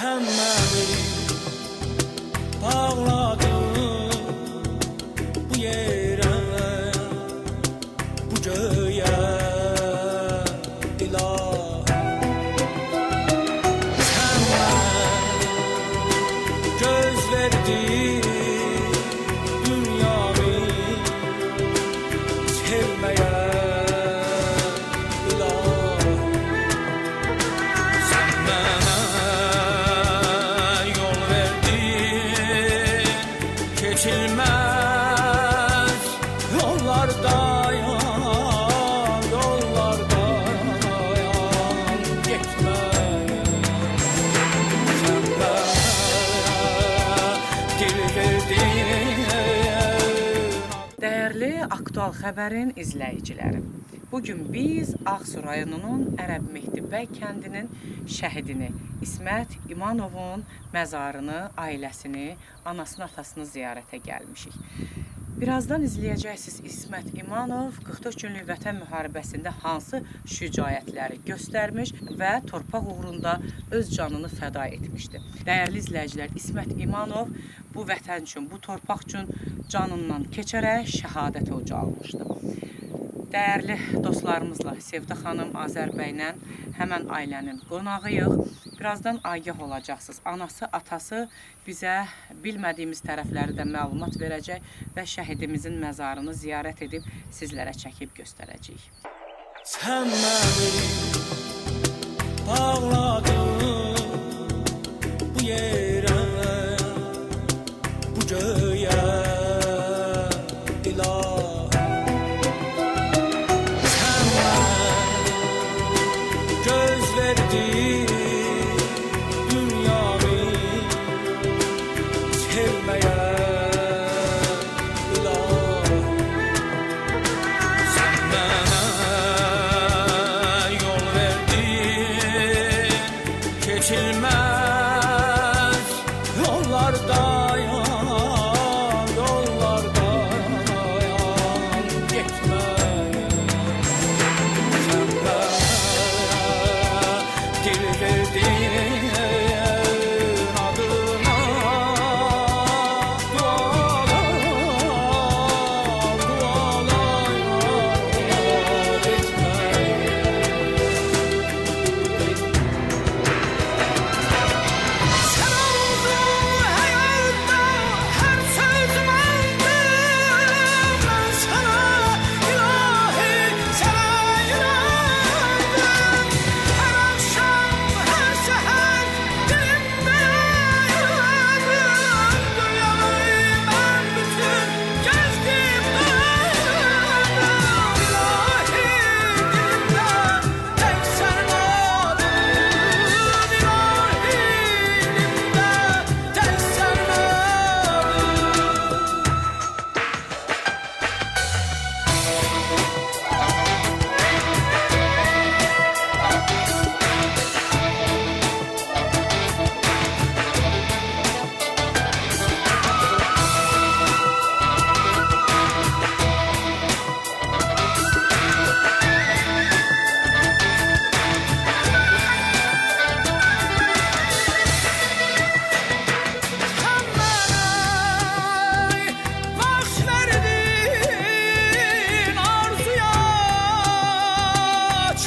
Sen beni bağladın bu yere, bu göğe, ilahi. Sen bana göz verdin dünyamı sevmeye. Geçilmez yollardayan, gitme. Sen bana dil verdin. Değerli Aktual Xəbərin izləyiciləri, bugün biz Ağsu rayonunun Ərəb Mehdibəy kəndinin şəhidini İsmət İmanovun məzarını, ailəsini, anasını, atasını ziyarətə gəlmişik. Birazdan izləyəcəksiniz İsmət İmanov 44 günlük vətən müharibəsində hansı şücaətləri göstərmiş və torpaq uğrunda öz canını fəda etmişdi. Dəyərli izləyicilər, İsmət İmanov bu vətən üçün, bu torpaq üçün canından keçərək şəhadətə ucalmışdı. Dəyərli dostlarımızla Sevda xanım, Azər bəylə həmən ailənin qonağıyıq. Birazdan agah olacaqsınız. Anası, atası bizə bilmədiyimiz tərəfləri də məlumat verəcək və şəhidimizin məzarını ziyarət edib sizlərə çəkib göstərəcəyik. Sen beni bağladın bu yere, bu göğe, ilahi. Sen bana göz verdin dünyamı sevmeye. Geçilmez yollardayan, gitme. Sen bana dil verdin adına, dualar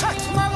etme.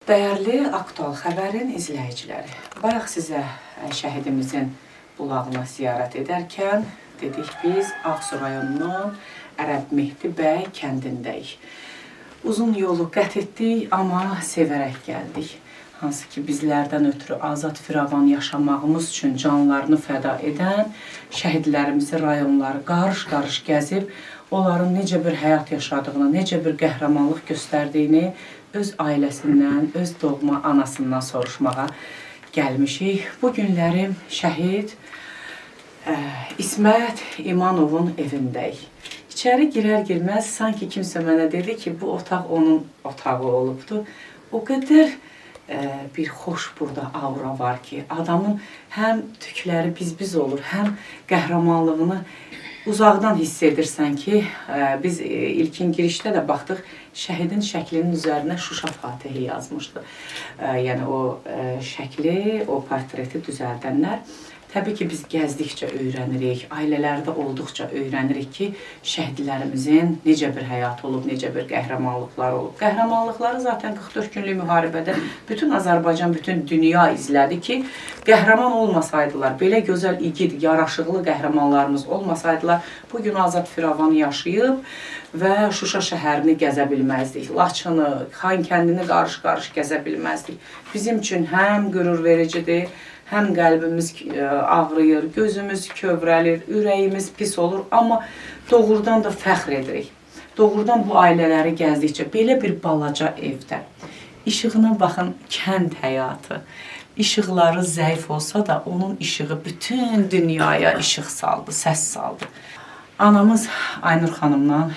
Dəyərli Aktual Xəbərin izləyiciləri, bayaq sizə şəhidimizin bulağına ziyarət edərkən dedik biz Ağsu rayonunun Ərəb Mehdibəy kəndindəyik. Uzun yolu qət etdik, amma sevərək gəldik. Hansı ki bizlərdən ötürü azad firavan yaşamağımız üçün canlarını fəda edən şəhidlərimizi rayonları qarış-qarış gəzib onların necə bir həyat yaşadığını, necə bir qəhrəmanlıq göstərdiyini öz ailəsindən, öz doğma anasından soruşmağa gəlmişik. Bu günləri şəhid İsmət İmanovun evindəyik. İçəri girər-girməz sanki kimsə mənə dedi ki, bu otaq onun otağı olubdu. O qədər bir xoş burada aura var ki, adamın həm tükləri biz-biz olur, həm qəhrəmanlığını uzaqdan hiss edirsən ki, biz ilkin girişdə də baxdıq, şəhidin şəklinin üzərinə Şuşa Fatihi yazmışdı. Yəni o şəkli, o portreti düzəldənlər. Təbii ki, biz gəzdikcə öyrənirik, ailələrdə olduqca öyrənirik ki, şəhidlərimizin necə bir həyat olub, necə bir qəhrəmanlıqlar olub. Qəhrəmanlıqları zaten 44 günlük müharibədə bütün Azərbaycan, bütün dünya izlədi ki, qəhrəman olmasaydılar, belə gözəl, igid, yaraşıqlı qəhrəmanlarımız olmasaydılar, bugün Azad Firavan yaşayıb və Şuşa şəhərini gəzə bilməzdik. Laçını, Xankəndini qarış-qarış gəzə bilməzdik. Bizim üçün həm qürur vericidir, həm qəlbimiz ağrıyır, gözümüz kövrəlir, ürəyimiz pis olur, amma doğrudan da fəxr edirik. Doğrudan bu ailələri gəzdikcə belə bir balaca evdə, işığına baxın, kənd həyatı, işıqları zəif olsa da onun işığı bütün dünyaya işıq saldı, səs saldı. Anamız Aynur xanımdan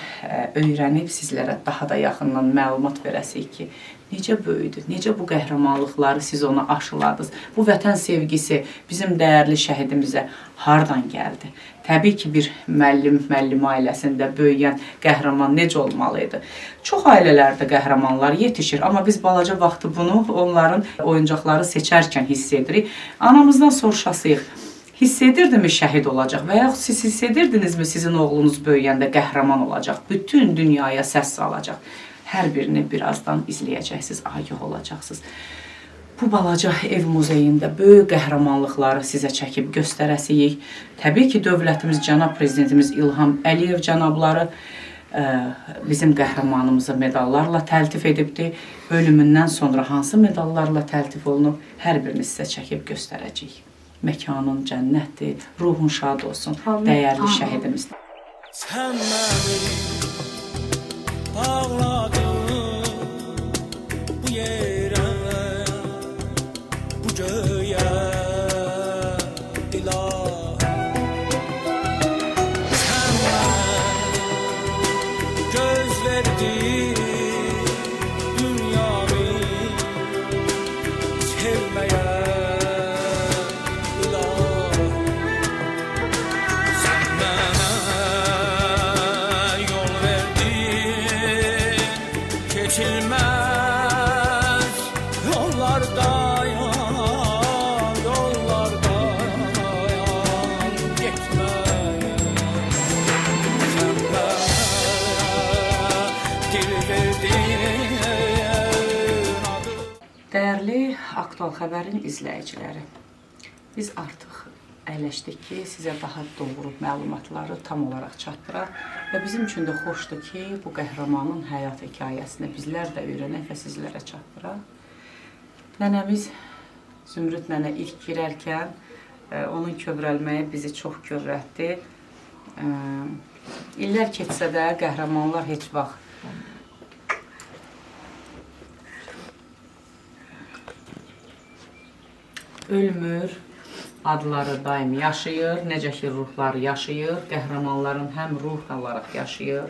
öyrənib sizlərə daha da yaxından məlumat verəsik ki, necə böyüdü, necə bu qəhrəmanlıqları siz ona aşıladınız. Bu vətən sevgisi bizim dəyərli şəhidimizə hardan gəldi? Təbii ki, bir müəllim ailəsində böyüyən qəhrəman necə olmalıydı? Çox ailələrdə qəhrəmanlar yetişir, amma biz balaca vaxtı bunu onların oyuncaqları seçərkən hiss edirik. Anamızdan soruşasıyıq. Hiss edirdimi şəhid olacaq və yaxud siz hiss edirdinizmi sizin oğlunuz böyüyəndə qəhrəman olacaq, bütün dünyaya səs salacaq. Hər birini birazdan izləyəcəksiniz, agah olacaqsınız. Bu balaca ev muzeyində böyük qəhrəmanlıqları sizə çəkib göstərəsiyik. Təbii ki, dövlətimiz, cənab prezidentimiz İlham Əliyev cənabları bizim qəhrəmanımızı medallarla təltif edibdir. Ölümündən sonra hansı medallarla təltif olunub, hər birini sizə çəkib göstərəcəyik. Məkanın cənnətdir, ruhun şad olsun, dəyərli şəhidimiz. Sən məni bağladın bu yerə, bu göyə, ilahi. Sən məni göz verdin dünyamı sevməyə. Geçilmez yollardayan, yollardayan gitme. Sen bana dil verdin adı. Dəyərli Aktual Xəbərin izləyiciləri, biz artıq əyləşdik ki, sizə daha doğru məlumatları tam olaraq çatdıraq və bizim üçün də xoşdur ki, bu qəhrəmanın həyat hekayəsini bizlər də öyrənək və sizlərə çatdıraq. Nənəmiz Zümrüd nənə ilk girərkən onun kövrəlməyi bizi çox kövrətdi. İllər keçsə də qəhrəmanlar heç vaxt ölmür. Adları daim yaşayır, necə ki ruhları yaşayır, qəhrəmanların həm ruh olaraq yaşayır.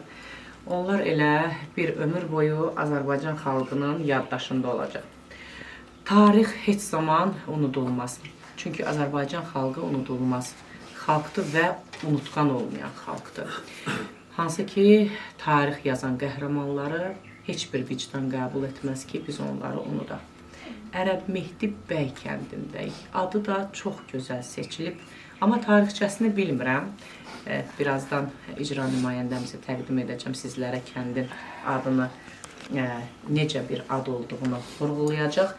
Onlar elə bir ömür boyu Azərbaycan xalqının yaddaşında olacaq. Tarix heç zaman unudulmaz. Çünki Azərbaycan xalqı unudulmaz xalqdır və unutqan olmayan xalqdır. Hansı ki, tarix yazan qəhrəmanları heç bir vicdan qəbul etməz ki, biz onları unudaq. Ərəb Mehdi bəy kəndindəyik. Adı da çox gözəl seçilib. Amma tarixçəsini bilmirəm. Birazdan icra nümayəndəmizi təqdim edəcəm sizlərə kəndin adını, necə bir ad olduğunu vurğulayacaq.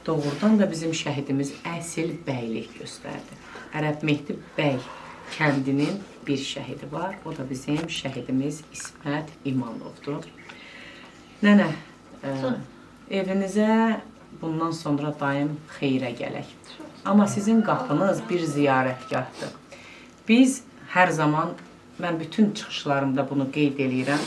Doğrudan da bizim şəhidimiz əsl bəylik göstərdi. Ərəb Mehdi bəy kəndinin bir şəhidi var. O da bizim şəhidimiz İsmət İmanovdur. Nənə, evinizə bundan sonra daim xeyrə gələk. Amma sizin qapınız bir ziyarətgahdır. Biz hər zaman mən bütün çıxışlarımda bunu qeyd eləyirəm.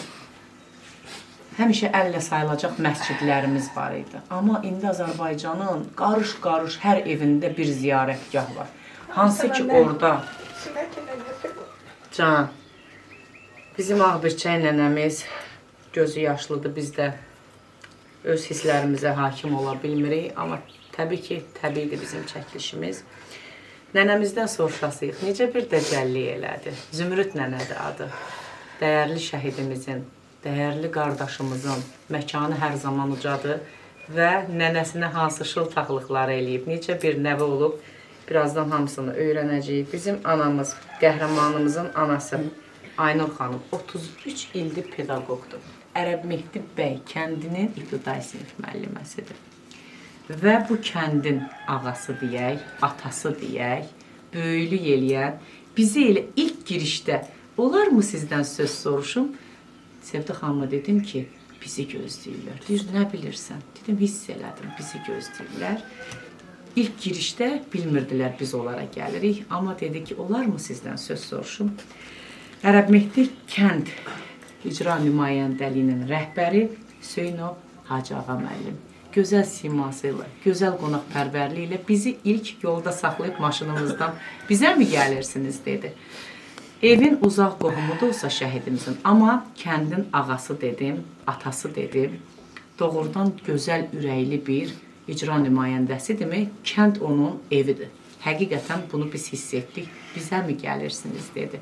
Həmişə əllə sayılacaq məscidlərimiz var idi. Amma indi Azərbaycanın qarış-qarış hər evində bir ziyarətgah var. Hansı ki orada Can, bizim Ağbirçək nənəmiz gözü yaşlıdır, biz də öz hisslərimizə hakim ola bilmirik. Amma təbii ki, təbiidir bizim çəkilişimiz. Nənəmizdən soruşasıyıq, necə bir dəcəllik elədi? Zümrüd nənədir adı. Dəyərli şəhidimizin, dəyərli qardaşımızın məkanı hər zaman ucadır və nənəsinə hansı şıltaqlıqları eləyib, necə bir nəvə olub, birazdan hamısını öyrənəcəyik. Bizim anamız, qəhrəmanımızın anası Aynur xanım 33 ildir pedaqoqdur. Ərəb Mehdi bəy kəndinin ibtidai sinif müəlliməsidir. Və bu kəndin ağası deyək, atası deyək, böyülük eləyən, bizi elə ilk girişdə, olarmı sizdən söz soruşum? Sevda xanıma dedim ki, bizi gözləyirlər. Deyir, nə bilirsən? Dedim, hiss elədim, bizi gözləyirlər. İlk girişdə bilmirdilər biz onlara gəlirik, amma dedi ki, olarmı sizdən söz soruşum? Ərəb Mehdi kənd icra nümayəndəliyinin rəhbəri Hüseynov Hacı Ağa müəllim. Gözəl siması ilə, gözəl qonaqpərvərliyi ilə bizi ilk yolda saxlayıb maşınımızdan bizə mi gəlirsiniz dedi. Evin uzaq qohumudursa şəhidimizin, amma kəndin ağası dedim, atası dedim, doğrudan gözəl ürəkli bir icra nümayəndəsidirmi, kənd onun evidir. Həqiqətən bunu biz hiss etdik, bizə mi gəlirsiniz dedi.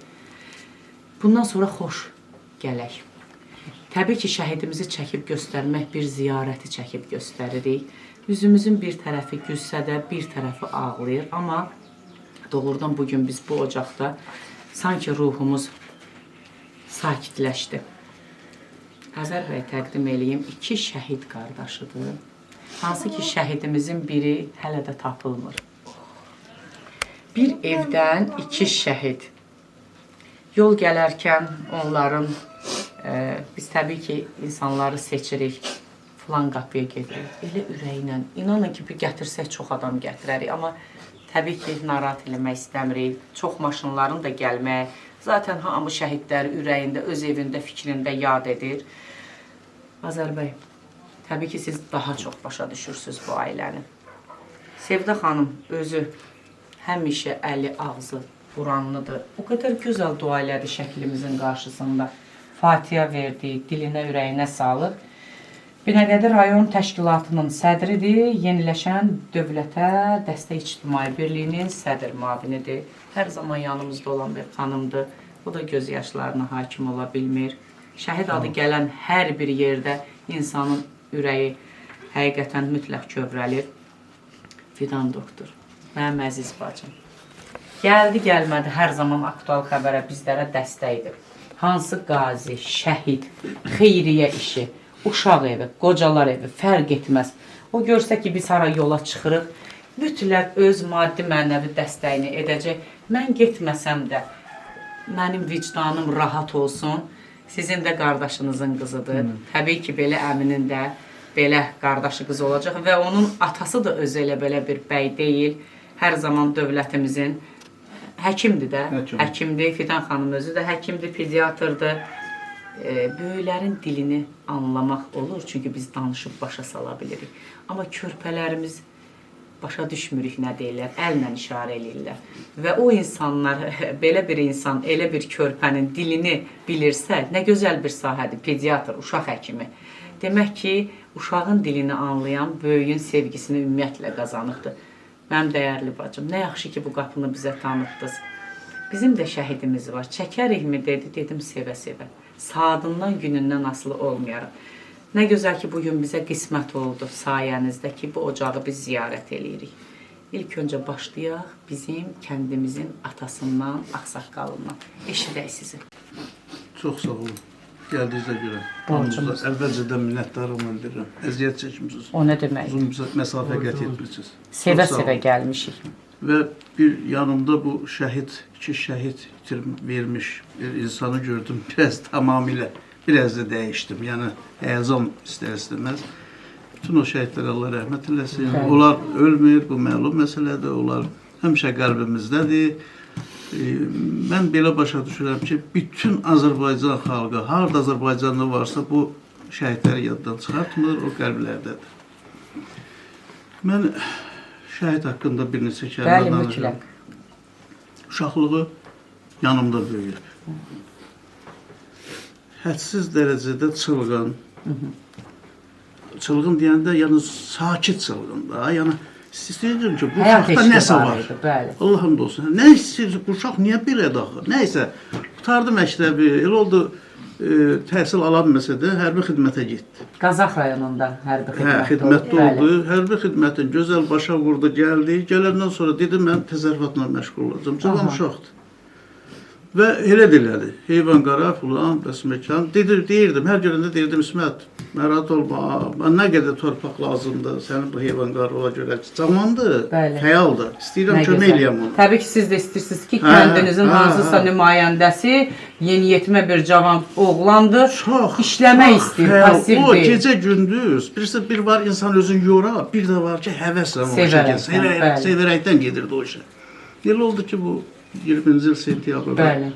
Bundan sonra xoş gələk. Təbii ki, şəhidimizi çəkib göstərmək bir ziyarəti çəkib göstəririk. Üzümüzün bir tərəfi gülsə də, bir tərəfi ağlayır. Amma doğrudan bugün biz bu ocaqda sanki ruhumuz sakitləşdi. Azər bəy təqdim eləyim, 2 şəhid qardaşıdır. Hansı ki, şəhidimizin biri hələ də tapılmır. Bir evdən 2 şəhid. Yol gələrkən onların biz təbii ki, insanları seçirik, filan qapıya gedirik. Elə ürəklə, inanın ki, bir gətirsək çox adam gətirərik. Amma təbii ki, narahat eləmək istəmirik. Çox maşınların da gəlmək. Zaten hamı şəhidləri ürəyində, öz evində, fikrində yad edir. Azər bəy, təbii ki, siz daha çox başa düşürsünüz bu ailəni. Sevda xanım özü həmişə əli, ağzı buranlıdır. O qədər gözəl dua elədi şəklimizin qarşısında. Fatihə verdi, dilinə, ürəyinə sağlıq. Binəqədi rayon təşkilatının sədridir, yeniləşən Dövlətə Dəstək İctimai Birliyinin sədr müavinidir. Hər zaman yanımızda olan bir xanımdır. O da göz yaşlarına hakim ola bilmir. Şəhid adı gələn hər bir yerdə insanın ürəyi həqiqətən mütləq kövrəlir. Fidan doktor, mənim əziz bacım. Gəldi, gəlmədi, hər zaman aktual xəbərə bizlərə dəstəkdir. Hansı qazi, şəhid, xeyriyyə işi, uşaq evi, qocalar evi, fərq etməz. O görsə ki, biz hara yola çıxırıq, mütləq öz maddi mənəvi dəstəyini edəcək. Mən getməsəm də, mənim vicdanım rahat olsun, sizin də qardaşınızın qızıdır. Təbii ki, belə əminin də belə qardaşı qızı olacaq və onun atası da özü elə belə bir bəy deyil. Hər zaman dövlətimizin həkimdir də, həkimdir, Fidan xanım özü də həkimdir, pediatrdır. Böyüklərin dilini anlamaq olur, çünki biz danışıb başa sala bilirik. Amma körpələrimiz başa düşmürük nə deyirlər, əllə işarə eləyirlər. Və o insanlar, belə bir insan, elə bir körpənin dilini bilirsə, nə gözəl bir sahədir, pediatr, uşaq həkimi. Demək ki, uşağın dilini anlayan böyüyün sevgisini ümumiyyətlə qazanıqdır. Mənim dəyərli bacım, nə yaxşı ki, bu qapını bizə tanıtdınız. Bizim də şəhidimiz var. Çəkərikmi dedi, dedim sevə-sevə. Saatından, günündən asılı olmayaraq. Nə gözəl ki, bugün bizə qismət oldu sayənizdə ki, bu ocağı biz ziyarət eləyirik. İlk öncə başlayaq bizim kəndimizin atasından, ağsaqqalından. Eşidək sizi. Çox sağ olun. Gəldiyinizə görə. Borcumuz. Əvvəlcədən minnətdarım bildirirəm. Əziyyət çəkmişsiniz. O nə demək? Uzun məsafə qət etmişsiniz. Sevə-sevə gəlmişik. Və bir yanımda bu şəhid, 2 şəhid vermiş bir insanı gördüm. Biraz tamamilə, biraz da dəyişdim. Yəni, həyəcan istər-istəməz. Bütün o şəhidlərə Allah rəhmət eləsin. Onlar ölmür, bu məlum məsələdir. Onlar həmişə qəlbimizdədir. Mən belə başa düşürəm ki, bütün Azərbaycan xalqı, harada Azərbaycanda varsa bu şəhidləri yaddan çıxartmır, o qəlblərdədir. Mən şəhid haqqında bir neçə kəlmə Bəli, danışıram. mütləq. Uşaqlığı yanımda böyüyüb. Hədsiz dərəcədə çılğın. Çılğın deyəndə, yəni sakit çılğın da. Yəni istəyirdim ki, bu Həyat uşaqda eşqi nəsə var var. idi, bəli. Allahım da olsun. Nə istəyir, bu uşaq niyə belədir axı? Nəysə, qutardı məktəbi, elə oldu, təhsil alabilməsə də hərbi xidmətə getdi. Qazax rayonunda hərbi Xidmətdə oldu. Hərbi xidmətin gözəl başa vurdu, gəldi. Gələndən sonra dedi, mən təsərrüfatla məşğul olacağım. Cavan uşaqdır. Və elə dilədi. Heyvan qara, filan, bəs məkan. Deyirdim, hər görəndə deyirdim, İsmət, narahat olma, nə qədər torpaq lazımdır, sənin bu heyvan qarlığa görə. Cavandır, Bəli. fəaldır. İstəyirəm, kömək eləyəm onu. Təbii ki, siz də istəyirsiniz ki, kəndinizin hansısa nümayəndəsi yeniyetmə bir cavan oğlandır, işləmək istəyir, pasiv O deyil. gecə gündüz, bir var insan özünü yorar, bir də var ki, həvəslə o işə gəlir. Sevərəkdən gedirdi o işə. Elə oldu ki, bu 20-ci il sentyabrda Bəli.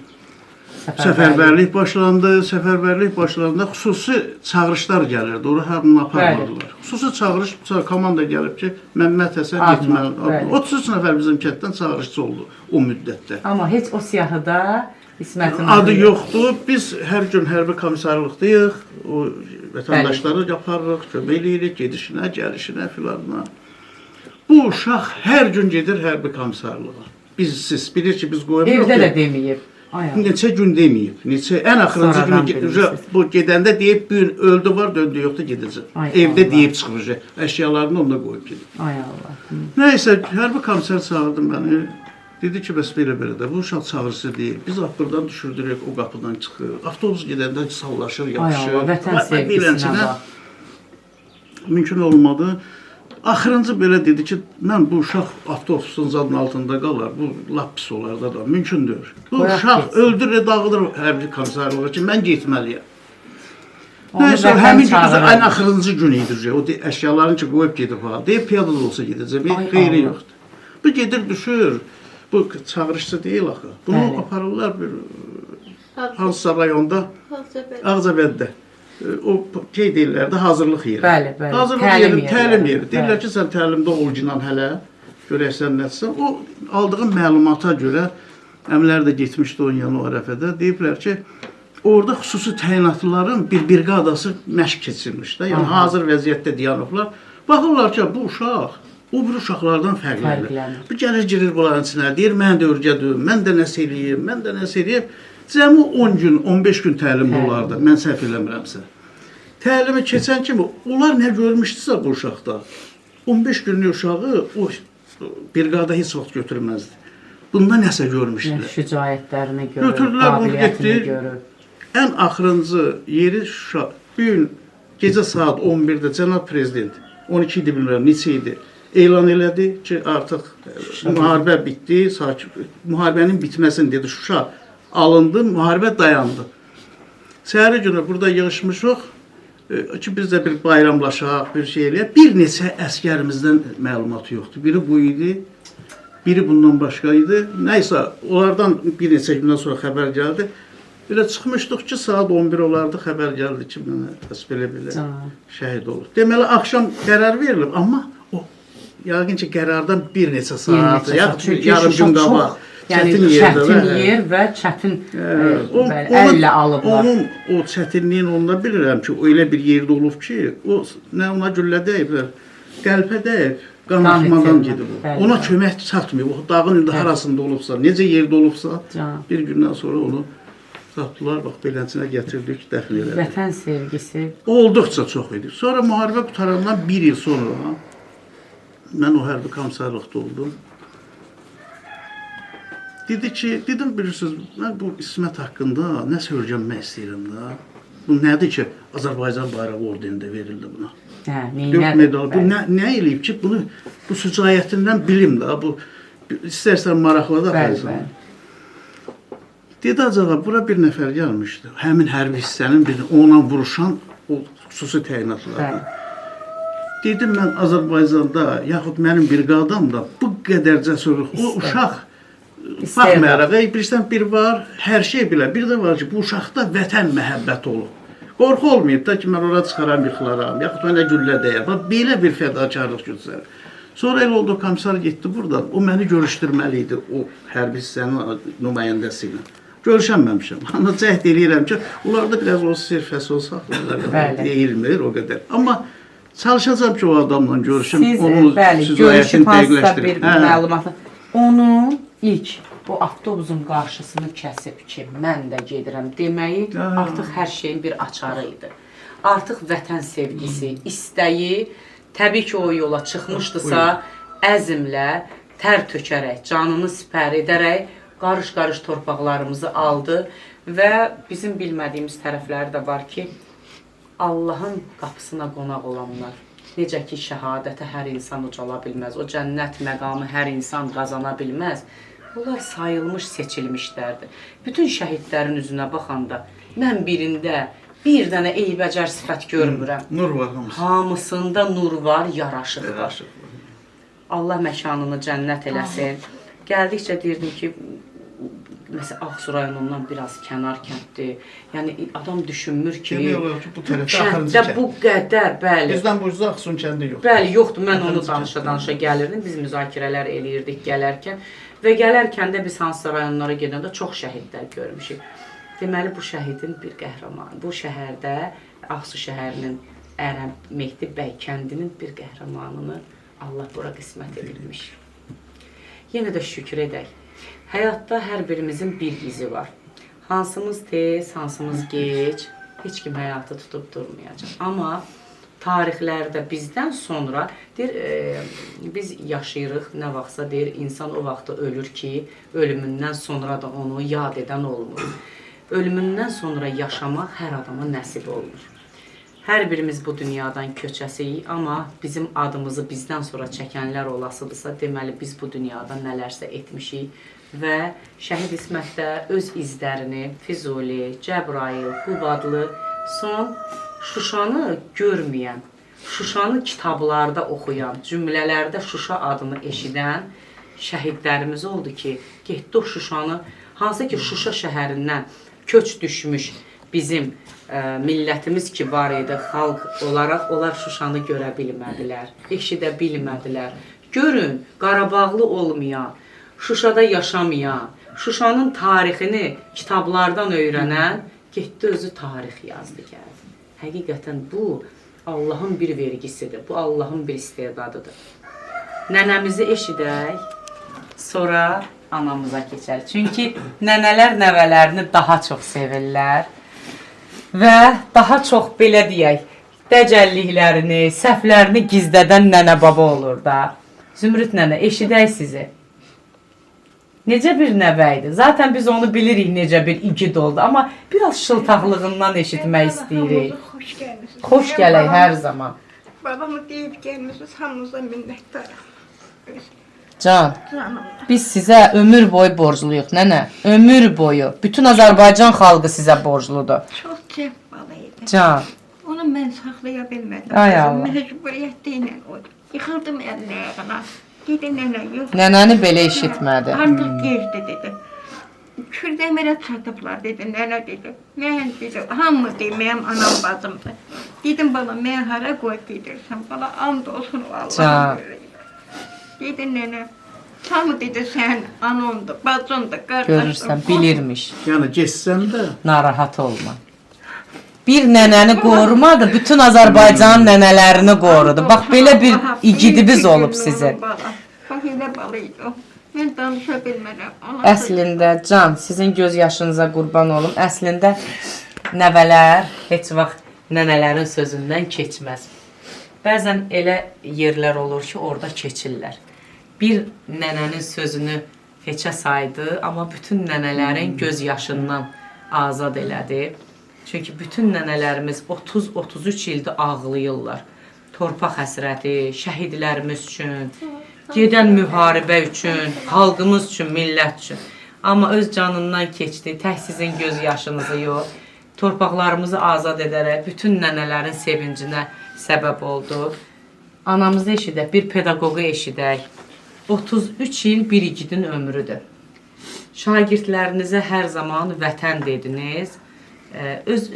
səfərbərlik başlandı. Səfərbərlik başlananda xüsusi çağırışlar gəlirdi. Ora həmin aparmadılar. Xüsusi çağırış, komanda gəlib ki, Məmməd Həsən getməli. 33 nəfər bizim kənddən çağırışçı oldu o müddətdə. Amma heç o siyahıda İsmətin Adı yoxdur. Biz hər gün hərbi komissarlıqdayıq. O vətəndaşları yaparıq, kömək eləyirik, gedişinə, gəlişinə filanına. Bu uşaq hər gün gedir hərbi komissarlığa. Siz bilir ki, biz qoymuruq. Evdə də deməyib. Neçə gün deməyib. Neçə, ən axırıncı günü bu gedəndə deyib, bu gün öldü var, döndü yoxdur, gedəcək. Evdə deyib çıxır, əşyalarını onda qoyub gedir. Ay Allah. Nəysə, hərbi komissar çağırdı məni. Dedi ki, bəs belə də, bu uşaq çağırısı deyil. Biz buradan düşürdürük, o qapıdan çıxır. Avtobus gedəndə sallaşır, yapışır. Ay Allah, vətən sevgisinə bax. Mümkün olmadı. Axırıncı belə dedi ki, mən bu uşaq avtobusun zadının altında qalar, bu lap pis olar da mümkün deyil. Bu uşaq öldürür, dağıdır hərbi komissarlığa ki, mən getməliyəm. Nəysə, həmin gün ən axırıncı gün idi. O əşyalarını ki, qoyub gedib ha. Deyib, piyada da olsa gedəcək, xeyri yoxdur. Bu gedir, düşür. Bu çağırışçı deyil axı. Bunu aparırlar bir hansısa rayonda, Ağcabəddə. O deyirlər də hazırlıq yeri. Bəli, bəli. Hazırlıq yeri, təlim yeri. Deyirlər ki, sən təlimdə olginan hələ, görək sən nəsən. O aldığın məlumata görə, əmlər də getmişdi onun yanı o ərəfədə, deyiblər ki, orada xüsusi təyinatlıların bir briqadası məşq keçirmiş də, yəni hazır vəziyyətdə dayanıblar. Baxırlar ki, bu uşaq, o bir uşaqlardan fərqlənir. Bu gəlir, girir bunların içinə, deyir, mən də örgədim, mən də nəsə eləyim, mən də nəsə eləyim. Cəmi 10 gün, 15 gün təlimdə olardı, mən səhv eləmirəmsə. Təlimi keçən kimi, onlar nə görmüşdüsə bu uşaqda, 15 günlük uşağı o briqada heç vaxt götürməzdi. Bunda nəsə görmüşdülər. Şücaətlərini görür, qabiliyyətini görür. Ən axırıncı yeri Şuşa, bir gün gecə saat 11-də cənab prezident, 12 idi bilmirəm, neçə idi, elan elədi ki, artıq müharibə bitdi, müharibənin bitməsini dedi Şuşa. Alındı, müharibə dayandı. Səhəri günü burada yığışmışıq ki, biz də bir bayramlaşaq, bir şey eləyək. Bir neçə əskərimizdən məlumatı yoxdur. Biri bu idi, biri bundan başqa idi. Nəysə, onlardan bir neçə gündən sonra xəbər gəldi. Belə çıxmışdıq ki, saat 11 olardı, xəbər gəldi ki, mənə belə şəhid olur. Deməli, axşam qərar verilib, amma o, yəqin ki, qərardan bir neçə saat, yarım gün qabaq. Yəni, çətin yer və çətin əllə alıblar. O çətinliyin onunla bilirəm ki, elə bir yerdə olub ki, o nə ona güllə deyiblər, qəlbə deyib, qan axmadan gedib o. Ona kömək çatmıyor. O dağın indi harasında olubsa, necə yerdə olubsa, bir gündən sonra onu tapdılar, bax, belənçinə gətirdik, dəxil elədik. Vətən sevgisi Olduqca çox idi. Sonra müharibə qutarandan bir il sonra mən o hərbi komissarlıqda oldum. Dedi ki, dedim bilirsiniz, mən bu İsmət haqqında nəsə öyrənmək istəyirəm da. Bu nədir ki, Azərbaycan bayrağı ordenində verildi buna. 4 medal. Bu nə eləyib ki, bunu bu şücaətindən bilim da. Bu istərsən maraqla da fəzən. Dedi acağa, bura bir nəfər gəlmişdi. Həmin hərbi hissənin birini onunla vuruşan o xüsusi təyinatlardan. Dedim, mən Azərbaycanda, yaxud mənim briqadam da bu qədər cəsurluq, o uşaq baxmayaraq, bilirsən, bir var, hər şey bilə. Bir də var ki, bu uşaqda vətən məhəbbət olub. Qorxu olmayıb da ki, mən ora çıxaram, yıxılaram, yaxud mənə güllə dəyər. Belə bir fədakarlıq göstərir. Sonra elə oldu, komissar getdi buradan. O məni görüşdürməli idi, o hərbi hissənin nümayəndəsi ilə. Görüşənməmişəm. Ana cəhd eləyirəm ki, onlarda biraz o sirfəsi olsa, deyilmir o qədər. Amma çalışacağım ki, o adamla görüşüm. Siz görüşüb hansısa bir məlumatla. Onun ilk bu avtobusun qarşısını kəsib ki, mən də gedirəm deməyi artıq hər şeyin bir açarı idi. Artıq vətən sevgisi, istəyi, təbii ki, o yola çıxmışdısa, əzmlə, tər tökərək, canını sipər edərək, qarış-qarış torpaqlarımızı aldı və bizim bilmədiyimiz tərəfləri də var ki, Allahın qapısına qonaq olanlar, necə ki, şəhadətə hər insan ucala bilməz, o cənnət məqamı hər insan qazana bilməz, bunlar sayılmış, seçilmişlərdir. Bütün şəhidlərin üzünə baxanda, mən birində bir dənə eybəcər sifət görmürəm. Nur var hamısı. Hamısında nur var, yaraşıq var. Allah məkanını cənnət eləsin. Gəldikcə deyirdim ki, məsələn, Ağsu rayonundan biraz kənar kənddir. Yəni, adam düşünmür ki, kənddə bu qədər, bəli. Bizdən bu yüzdə Ağsun kəndi yoxdur. Bəli, yoxdur. Mən onu danışa-danışa gəlirdim. Biz müzakirələr eləyirdik gələrkən. Və gələrkən də biz hansısa rayonlara gedəndə çox şəhidlər görmüşük. Deməli, bu şəhidin bir qəhrəmanı. Bu şəhərdə, Ağsu şəhərinin Ərəm Mehdi bəy kəndinin bir qəhrəmanını Allah bura qismət edilmiş. Yenə də şükür edək. Həyatda hər birimizin bir izi var. Hansımız tez, hansımız geç, heç kim həyatı tutub durmayacaq. Amma tarixlərdə bizdən sonra biz yaşayırıq, nə vaxtsa deyir, insan o vaxtda ölür ki, ölümündən sonra da onu yad edən olmur. Ölümündən sonra yaşamaq hər adama nəsib olmur. Hər birimiz bu dünyadan köçəsiyik, amma bizim adımızı bizdən sonra çəkənlər olasıdırsa, deməli biz bu dünyada nələrsə etmişik və Şəhid İsmətdə öz izlərini Füzuli, Cəbrayıl, Qubadlı, son Şuşanı görməyən, Şuşanı kitablarda oxuyan, cümlələrdə Şuşa adını eşidən şəhidlərimiz oldu ki, getdi o Şuşanı, hansı ki Şuşa şəhərindən köç düşmüş bizim millətimiz ki var idi, xalq olaraq onlar Şuşanı görə bilmədilər, eşidə bilmədilər. Görün, Qarabağlı olmayan, Şuşada yaşamayan, Şuşanın tarixini kitablardan öyrənən getdi özü tarix yazdı gəldi. Həqiqətən bu Allahın bir vergisidir, bu Allahın bir istedadıdır. Nənəmizi eşidək, sonra anamıza keçər. Çünki nənələr nəvələrini daha çox sevirlər və daha çox belə deyək, dəcəlliklərini, səhvlərini gizlədən nənə baba olur da. Zümrüd nənə, eşidək sizi. Necə bir nəvə idi? Zaten biz onu bilirik necə bir igid oldu, amma biraz şıltaqlığından eşitmək istəyirik. Xoş gəlmisiniz. Xoş gələk hər zaman. Babamı deyib gəlmisiniz, hamınıza minnətdarım. Can, Canımla. biz sizə ömür boyu borcluyuq, nənə. Ömür boyu. Bütün Azərbaycan xalqı sizə borcludur. Çox cəbbalı idi. Can, Onu mən saxlaya bilmədim. Ay Allah. Məcburiyyətdə ilə o. Yıxıldım əllərinə. Dedi nənə yox. nənəni belə eşitmədi. Artıq gecdi dedi. Kürdəmirə çatıblar dedi, nənə dedi. Mən dedi, hamı deyir, mənim anam bacımdır. Dedim bala, mən hara qoyub gedirsən? Bala, and olsun o Allah'a. Dedi nənə, hamı dedi, sən anondur, bacındır, qardaşdır. Görürsən, bilirmiş. Yəni geçsən də Narahat olma. Bir nənəni qorumadı, bütün Azərbaycanın nənələrini qorudu. Bax, belə bir igidimiz olub sizin. Bax, elə bala idi o. Mən danışa bilmərəm. Əslində, Can, sizin göz yaşınıza qurban olum. Əslində, nəvələr heç vaxt nənələrin sözündən keçməz. Bəzən elə yerlər olur ki, orada keçirlər. Bir nənənin sözünü heçə saydı, amma bütün nənələrin göz yaşından azad elədi. Çünki bütün nənələrimiz 30-33 ildir ağlayırlar. Torpaq həsrəti, şəhidlərimiz üçün, gedən müharibə üçün, xalqımız üçün, millət üçün. Amma öz canından keçdi, tək sizin göz yaşınızı yox. Torpaqlarımızı azad edərək bütün nənələrin sevincinə səbəb oldu. Anamızı eşidək, bir pedaqoqu eşidək. 33 il bir igidin ömrüdür. Şagirdlərinizə hər zaman vətən dediniz.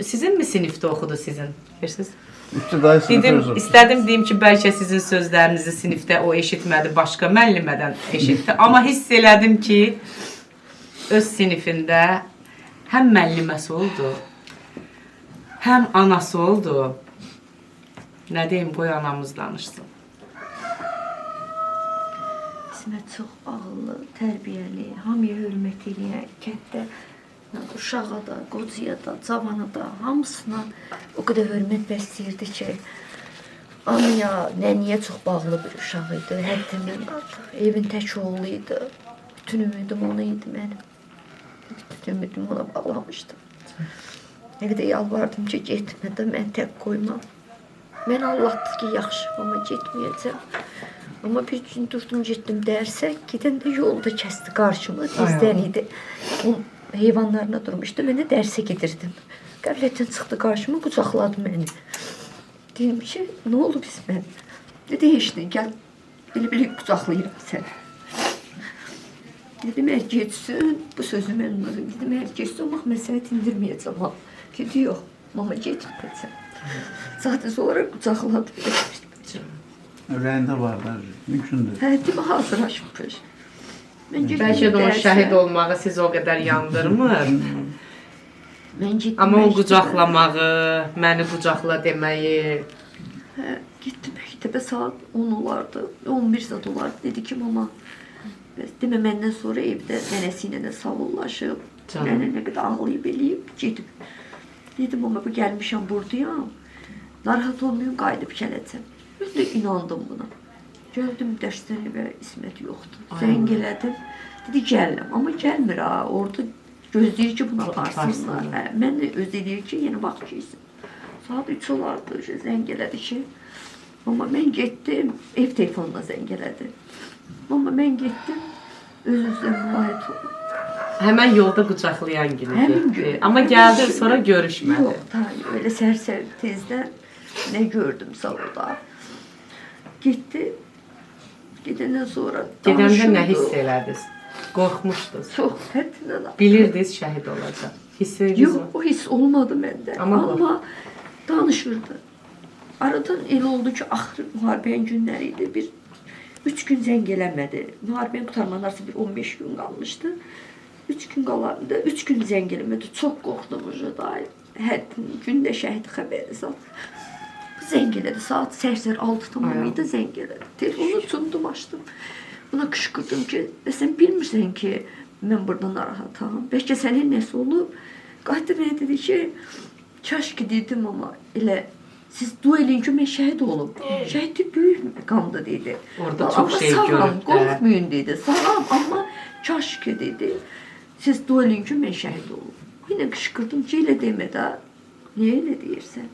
Sizin mi sinifdə oxudu sizin? Bilirsiniz? İbtidai sinif Dedim, özü. istədim deyim ki, bəlkə sizin sözlərinizi sinifdə o eşitmədi, başqa müəllimədən eşitdi. Amma hiss elədim ki, öz sinifində həm müəlliməsi oldu, həm anası oldu. Nə deyim, qoy anamız danışsın. İsmət çox ağıllı, tərbiyəli, hamıya hörmət eləyən, kənddə uşağa da, qocaya da, cavana da, hamısına o qədər hörmət bəsləyirdi ki, anaya, nəniyə çox bağlı bir uşaq idi, həddindən artıq. Evin tək oğlu idi. Bütün ümidim ona idi mənim. Bütün ümidim ona bağlamışdım. Nə qədər yalvardım ki, getmə də, mən tək qoymam. Mən Allahdır ki, yaxşı, amma getməyəcəm. Amma bir gün durdum, getdim dərsə, gedəndə yolda kəsdi qarşımı, tezdən idi. O heyvanlarına durmuşdu, mən də dərsə gedirdim. Qəflətdən çıxdı qarşıma, qucaqladı məni. Dedim ki, nə olub İsmət? Dedi, heç nə, gəl, belə qucaqlayıram səni. Dedim, əgər getsin, bu sözü mən unuttum. Dedim, əgər getsin, amma məsələt indirməyəcəm ha. Dedi, yox, mama getməyəcəm. Zaten sonra qucaqladı. Ürəyində var da, mümkündür. Hə, demə hazırlaşmış. Bəlkə də o şəhid olmağı siz o qədər yandırmır. Mən getdim. Amma o qucaqlamağı, məni qucaqla deməyi. Hə, getdim məktəbə saat 10 olardı, 11 saat olardı. Dedi ki, mama, demə məndən sonra evdə nənəsi ilə də savullaşıb, nənə nə qədər ağlayıb eləyib, gedib. Dedim, mama, bu gəlmişəm buradayam, narahat olmayın, qayıdıb gələcəm. Mən də inandım buna. Gəldim dərsdən evə, İsmət yoxdur. Zəng elədim, dedi gəlirəm, amma gəlmir ha, orada gözləyir ki, bunu aparsınlar. Hə, mən də öz eləyir ki, yeni vaxt geysin. Saat 3 olardı, zəng elədi ki, amma mən getdim, ev telefonuna zəng elədi. Amma mən getdim, öz-özdən mülayət olum. Həmən yolda qucaqlayan günü Həmin getdi. gün. Amma gəldi, sonra görüşmədi. Yox, öyle sərsər tezdən nə gördüm salonda. Getdi, gedəndən sonra Gedəndə nə hiss elədiniz? Qorxmuşdunuz. Çox həddindən. Bilirdiniz şəhid olacaq. Hiss edirdiniz Yox, mi? o hiss olmadı məndə. Amma danışırdı. Aradan elə oldu ki, axır müharibənin günləri idi. 3 gün zəng eləmədi. Müharibənin qurtarmanın arası bir 15 gün qalmışdı. 3 gün qalanında 3 gün zəng eləmədi. Çox qorxdum da. Gündə şəhid xəbəri zat. Zəng elədi. Saat səhər 6 tamam idi, zəng elədi. Telefonu tutdum, açdım. Buna qışqırdım ki, sən bilmirsən ki, mən burada narahatam. Bəlkə sənin nəsə olub? Qayıtdı mənə dedi ki, kaş ki dedim, amma elə siz dua eləyin ki, mən şəhid olum. Şəhidlik böyük məqamda dedi. Orada çox şey görüb. Sağlam, qorxmayın dedi. Sağlam, amma kaş ki dedi. Siz dua eləyin ki, mən şəhid olum. Yine qışqırdım ki, elə demə də. Niyə elə deyirsən?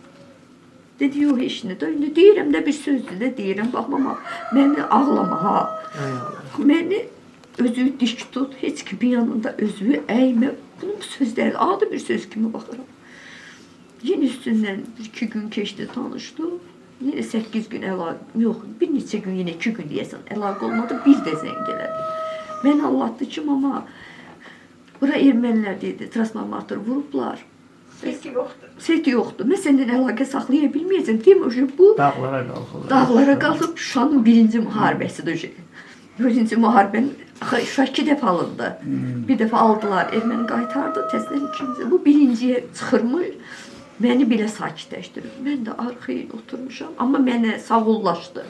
Dedi, yox, heç nə də. Deyirəm də bir sözdür də deyirəm. Baxmama, məni ağlama ha. Məni özü dik tut, heç ki bir yanında özü əymə. Bunun sözləri adi bir söz kimi baxıram. Yine üstündən 2 gün keçdi, tanışdıq. Yine 8 gün əlaqə, yox, bir neçə gün, yine 2 gün deyəsən əlaqə olmadı, bir də zəng elədi. Mən Allah'dı ki, ama bura ermənilər dedi, transformator vurublar. Seti yoxdur. Seti yoxdur. Mən səndən əlaqə saxlaya bilməyəcəm. Deyim, bu Dağlara qalxırlar. Dağlara qalıb Şuşanın 1-ci müharibəsidir. 1-ci müharibənin Şuşa 2 dəfə alındı. Bir dəfə aldılar, erməni qaytardı, təzdən 2-ci. Bu 1-ciyə çıxırmış. Məni belə sakitləşdirir. Mən də arxaya oturmuşam, amma mənə sağollaşdı.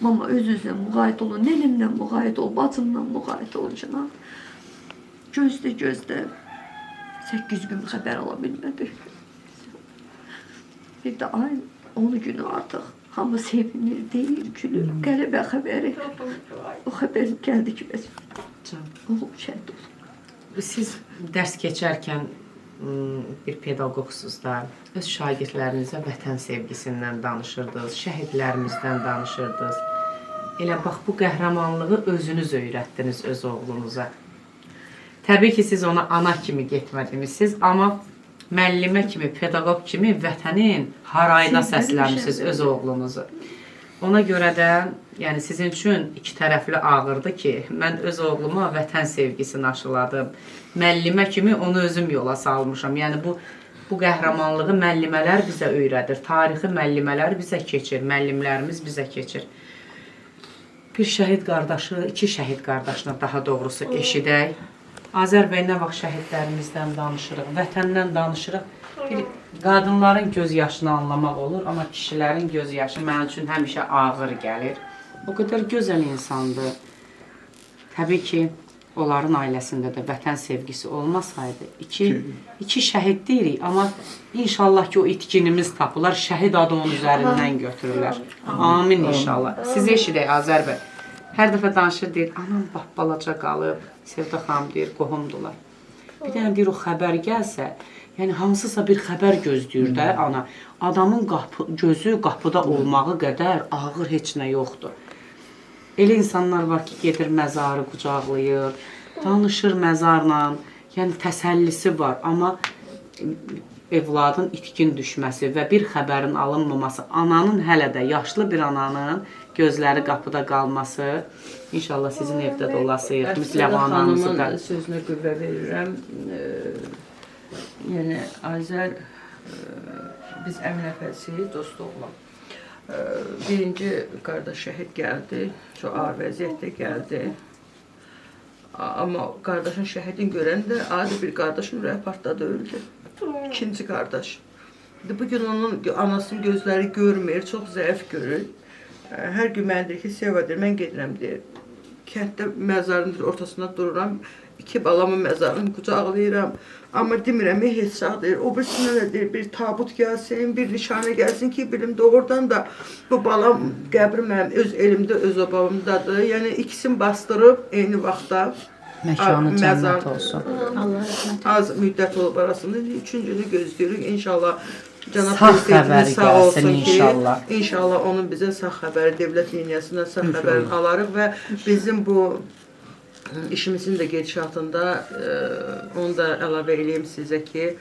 Mama öz-özünə müğayət olun, nənəmlə müğayət ol, bacımla müğayət ol cana. Gözlə. 8 gün xəbər ala bilmədik. Bir də ayın 10 günü artıq hamı sevinir, deyir, gülür. Qəribə xəbəri. O xəbər gəldi ki, bəs oğlum şəhid oldu. Siz dərs keçərkən bir pedaqoqsuz da öz şagirdlərinizə vətən sevgisindən danışırdınız, şəhidlərimizdən danışırdınız. Elə bax bu qəhrəmanlığı özünüz öyrətdiniz öz oğlunuza. Təbii ki, siz ona ana kimi getmədiniz, amma müəllimə kimi, pedaqoq kimi vətənin harayına səsləmişsiniz öz oğlunuzu. Ona görə də, yəni sizin üçün iki tərəfli ağırdı ki, mən öz oğluma vətən sevgisini aşıladım. Müəllimə kimi onu özüm yola salmışam. Yəni bu qəhrəmanlığı müəllimələr bizə öyrədir. Tarixi müəllimələr bizə keçir, müəllimlərimiz bizə keçir. Bir şəhid qardaşı, iki şəhid qardaşına daha doğrusu eşidək. Azərbəy nə vaxt şəhidlərimizdən danışırıq, vətəndən danışırıq. Bir qadınların göz yaşını anlamaq olur, amma kişilərin göz yaşı mənim üçün həmişə ağır gəlir. O qədər gözəl insandır. Təbii ki, onların ailəsində də vətən sevgisi olmasaydı, iki şəhid deyirik, amma inşallah ki, o itkinimiz tapılar, şəhid adı onun üzərindən götürürlər. Amin inşallah. Siz eşidək, Azərbəy. Hər dəfə danışır, deyir, anam balaca qalıb, Sevda xanım deyir, qohumdular. Bir dənə deyir, o xəbər gəlsə, yəni hansısa bir xəbər gözləyir də ana. Adamın gözü qapıda olmağı qədər ağır heç nə yoxdur. Elə insanlar var ki, gedir məzarı qucaqlayır, danışır məzarla, yəni təsəllisi var. Amma evladın itkin düşməsi və bir xəbərin alınmaması, ananın hələ də, yaşlı bir ananın gözləri qapıda qalması, inşallah sizin evdə də olasıyıq. Müsləv ananızı da. Sözünə qüvvə verirəm. Yəni, Azər, biz əminəfəsiyik, dost oğlan. Birinci qardaş şəhid gəldi, çox ağır vəziyyətdə gəldi. Amma qardaşın şəhidin görəndə adi bir qardaşın ürəyi partladı, öldü. İkinci qardaş. Bugün onun anasının gözləri görmür, çox zəif görür. Hər gün mənə deyir ki, Sevadır, mən gedirəm deyir. Kənddə məzarın ortasında dururam, iki balamın məzarını qucaqlayıram. Amma demirəm, heç sağ deyir. O birisində də deyir, bir tabut gəlsin, bir nişanə gəlsin ki, bilim doğrudan da bu balam qəbri mənim öz elimdə, öz obamımdadır. Yəni ikisini bastırıb eyni vaxtda Məkanı cənnət olsun. az müddət olub arasında üçüncünü gözləyirik. İnşallah Cənab Sağ Prezidentimiz xəbəri sağ olsun gəlsin ki, inşallah. İnşallah onun bizə sağ xəbəri, dövlət liniyasından sağ xəbərini alarıq və bizim bu işimizin də gedişatında onu da əlavə edeyim sizə ki,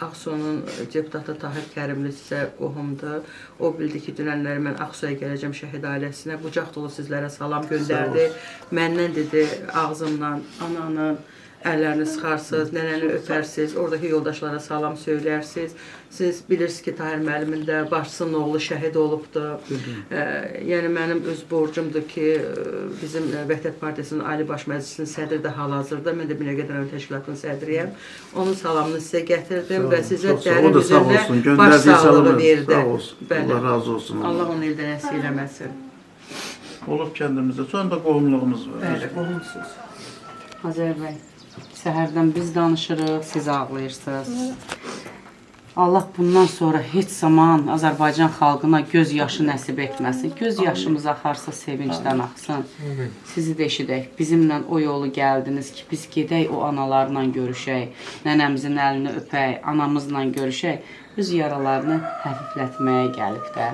Ağsunun deputatı Tahir Kərimli sizə qohumdur. O bildi ki, dünənləri mən Ağsuya gələcəm şəhid ailəsinə. Qucaq dolu sizlərə salam göndərdi. Məndən dedi, ağzımdan ananın əllərini sıxarsınız, nənəni öpərsiniz, oradakı yoldaşlara salam söylərsiniz. Siz bilirsiniz ki, Tahir müəllimin də başçısının oğlu şəhid olubdur. Yəni, mənim öz borcumdur ki, bizim Vəhdət Partiyasının Ali Baş Məclisinin sədri də hal-hazırda, mən də Binəqədi Təşkilatının sədriyəm. Onun salamını sizə gətirdim və sizə dərin üzərində baş sağlığı verdi. Allah razı olsun. Allah onu eldən əsi eləməsin. Olub kəndimizdə, sonra da qohumluğumuz var. Bəli, qohumsuz. Azərbəy, səhərdən biz danışırıq, siz ağlayırsınız. Allah bundan sonra heç zaman Azərbaycan xalqına göz yaşı nəsib etməsin. Göz yaşımız axarsa sevincdən axsın. Sizi də eşidək. Bizimlə o yolu gəldiniz ki, biz gedək o analarla görüşək, nənəmizin əlini öpək, anamızla görüşək. Öz yaralarını həfiflətməyə gəlib də.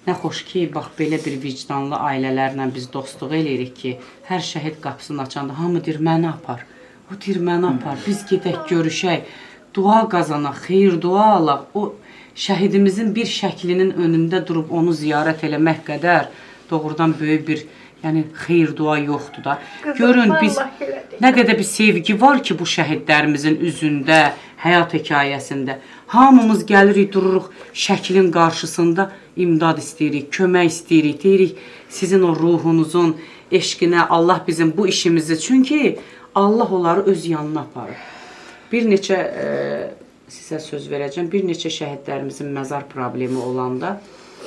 Nə xoş ki, bax, belə bir vicdanlı ailələrlə biz dostluq eləyirik ki, hər şəhid qapısını açanda hamı deyir, məni apar. O deyir, məni apar. Biz gedək, görüşək, dua qazanaq, xeyir dua alaq. O şəhidimizin bir şəklinin önündə durub onu ziyarət eləmək qədər doğrudan böyük bir xeyir dua yoxdur da. Görün, biz nə qədər bir sevgi var ki, bu şəhidlərimizin üzündə, həyat hekayəsində. Hamımız gəlirik, dururuq şəklin qarşısında, imdad istəyirik, kömək istəyirik, deyirik, sizin o ruhunuzun eşqinə Allah bizim bu işimizi, çünki Allah onları öz yanına aparır. Bir neçə, sizə söz verəcəm, bir neçə şəhidlərimizin məzar problemi olanda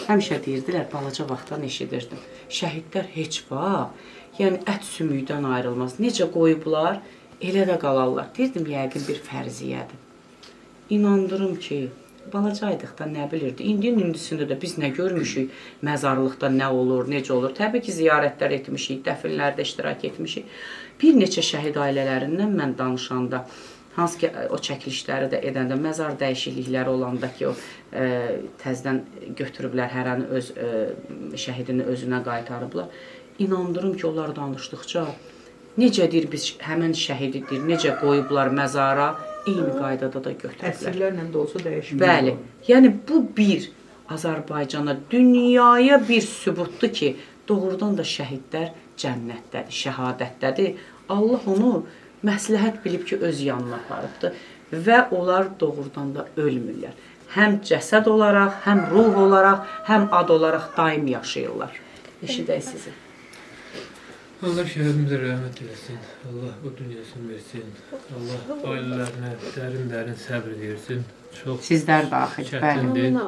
həmişə deyirdilər, balaca vaxtdan eşidirdim. Şəhidlər heç vaxt, yəni ət sümükdən ayrılmaz. Necə qoyublar, elə də qalarlar. Deyirdim, yəqin bir fərziyyədir. İnandırım ki, balacaydıq da nə bilirdi. İndisində də biz nə görmüşük, məzarlıqda nə olur, necə olur. Təbii ki, ziyarətlər etmişik, dəfinlərdə iştirak etmişik. Bir neçə şəhid ailələrindən mən danışanda, hansı ki, o çəkilişləri də edəndə, məzar dəyişiklikləri olanda ki, o təzdən götürüblər, hərəni öz şəhidini özünə qaytarıblar. İnandırım ki, onlar danışdıqca, necədir biz həmən şəhididir, necə qoyublar məzara, eyni qaydada da götürüblər. Əsrlərlə də olsa dəyişmir. Bəli. Yəni bu bir Azərbaycana, dünyaya bir sübutdur ki, doğrudan da şəhidlər cənnətdədir, şəhadətdədir. Allah onu məsləhət bilib ki, öz yanına aparıbdır və onlar doğrudan da ölmürlər. Həm cəsəd olaraq, həm ruh olaraq, həm ad olaraq daim yaşayırlar. Eşidək sizi. Allah şəhidimizə rəhmət eləsin. Allah bu dünyasını versin. Allah ailələrinə dərin səbr versin. Çox Sizlər daxil, bəli. çətindir.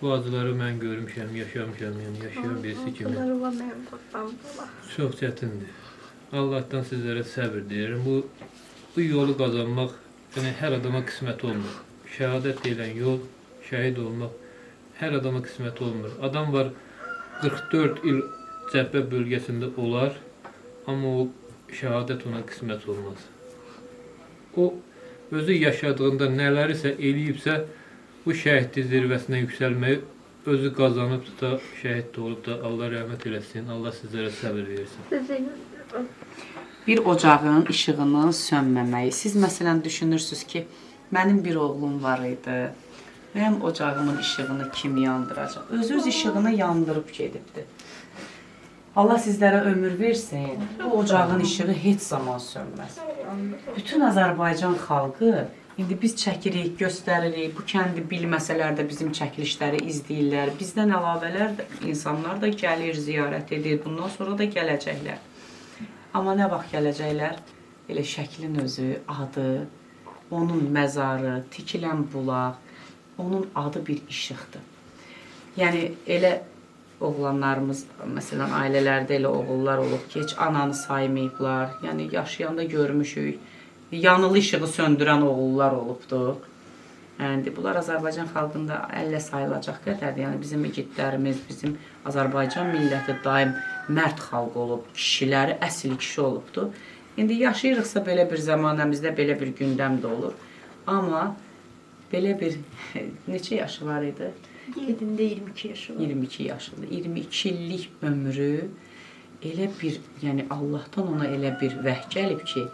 Bu acıları mən görmüşəm, yaşamışam, yəni yaşayan birisi kimi. Çox çətindir. Allahdan sizlərə səbr deyirəm. Bu yolu qazanmaq yəni hər adama qismət olmur. Şəhadət deyilən yol, şəhid olmaq hər adama qismət olmur. Adam var 44 il cəbhə bölgəsində olar, amma o şəhadət ona qismət olmaz. O özü yaşadığında nələrisə eləyibsə, bu şəhidlik zirvəsinə yüksəlməyi özü qazanıb da, şəhid də olub da Allah rəhmət eləsin, Allah sizlərə səbr versin. Bir ocağın işığının sönməməyi. Siz məsələn düşünürsünüz ki, mənim bir oğlum var idi. Mənim ocağımın işığını kim yandıracaq? Öz işığını yandırıb gedibdi. Allah sizlərə ömür versin. Bu ocağın işığı heç zaman sönməz. Bütün Azərbaycan xalqı indi biz çəkirik, göstəririk. Bu kəndi bilməsələr də bizim çəkilişləri izləyirlər. Bizdən əlavələr də insanlar da gəlir, ziyarət edir. Bundan sonra da gələcəklər. Amma nə vaxt gələcəklər? Elə şəklin özü, adı, onun məzarı, tikilən bulaq, onun adı bir işıqdır. Yəni elə oğlanlarımız, məsələn, ailələrdə elə oğullar olub ki, heç ananı saymayıblar. Yəni yaşayanda görmüşük. Yanılı işığı söndürən oğullar olubdur. Yəni bunlar Azərbaycan xalqında əllə sayılacaq qədərdir. Yəni bizim igidlərimiz, bizim Azərbaycan milləti daim mərd xalq olub, kişiləri əsl kişi olubdur. İndi yaşayırıqsa belə bir zamanəmizdə belə bir gündəm də olur. Amma belə bir neçə yaşı var idi? Gedində 22 yaşı var. 22 yaşında. 22 illik ömrü elə bir, yəni Allahdan ona elə bir vəh gəlib ki,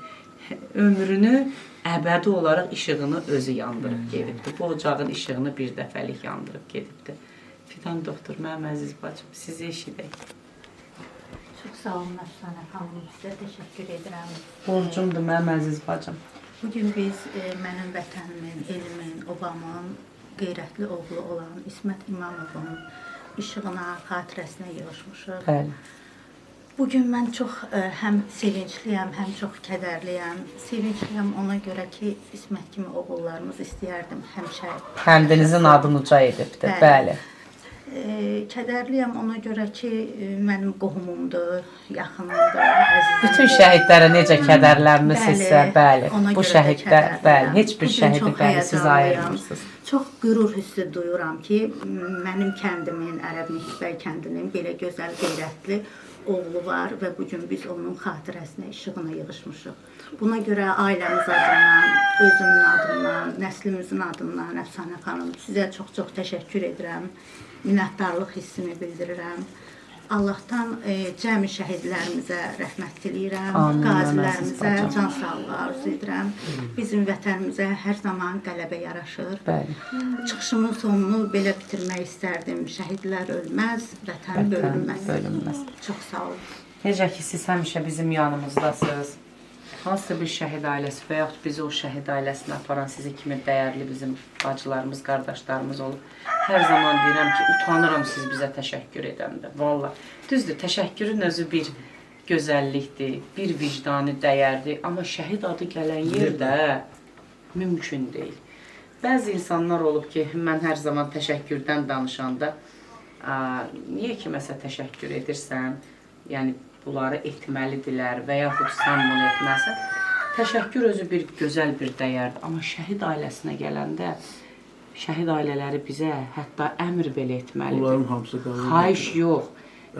ömrünü əbədi olaraq işığını özü yandırıb gedibdir. Bu ocağın işığını bir dəfəlik yandırıb gedibdir. Fidan doktor, mənim əziz bacım, sizi eşidək. Çox sağ olun Əfsanə xanım, sizə təşəkkür edirəm. Borcumdur mənim əziz bacım. Bugün biz mənim vətənimin, elimin, obamın qeyrətli oğlu olan İsmət İmamovun işığına, xatirəsinə yığışmışıq. Bəli. Bugün mən çox həm sevincliyəm, həm çox kədərliyəm. Sevincliyəm ona görə ki, İsmət kimi oğullarımız istəyərdim həmişə. Kəndinizin adını uca edibdir, bəli. Kədərliyəm ona görə ki, mənim qohumumdur, yaxınımdır, əzizimdir. Bütün şəhidlərə necə kədərlənmisinizsə, bəli. Ona Bu görə də şəhiddə, kədərliyəm. bəli, heç bir Bugün şəhidi çox bəli siz həyəcanlıyam. ayırmırsınız. Çox qürur hissi duyuram ki, mənim kəndimin, Ərəb Mehdibəy kəndinin belə gözəl, qeyrətli oğlu var və bugün biz onun xatirəsinə, işığına yığışmışıq. Buna görə ailəmiz adından, özümün adından, nəslimizin adından Əfsanə xanım sizə çox-çox təşəkkür edirəm. Minnətdarlıq hissimi bildirirəm. Allahdan cəmi şəhidlərimizə rəhmət diləyirəm. Amin, Qazilərimizə bacım. can sağlığı arzu edirəm. Bizim vətənimizə hər zaman qələbə yaraşır. Bəli. Çıxışımın sonunu belə bitirmək istərdim. Şəhidlər ölməz, vətən bölünməz. bölünməz. Çox sağ olun. Necə ki, siz həmişə bizim yanımızdasınız. Hansısa bir şəhid ailəsi və yaxud bizi o şəhid ailəsinə aparan sizi kimi dəyərli bizim bacılarımız, qardaşlarımız olub. Hər zaman deyirəm ki, utanıram siz bizə təşəkkür edəndə. Vallahi. Düzdür, təşəkkürün özü bir gözəllikdir, bir vicdani dəyərdir. Amma şəhid adı gələn yerdə mümkün deyil. Bəzi insanlar olub ki, mən hər zaman təşəkkürdən danışanda niyə kiməsə təşəkkür edirsən? Yəni, bunları etməlidirlər və yaxud sən bunu etməlisən. Təşəkkür özü bir gözəl bir dəyərdir. Amma şəhid ailəsinə gələndə, şəhid ailələri bizə hətta əmr belə etməlidir. Onların hamısı qalır. Xahiş yox.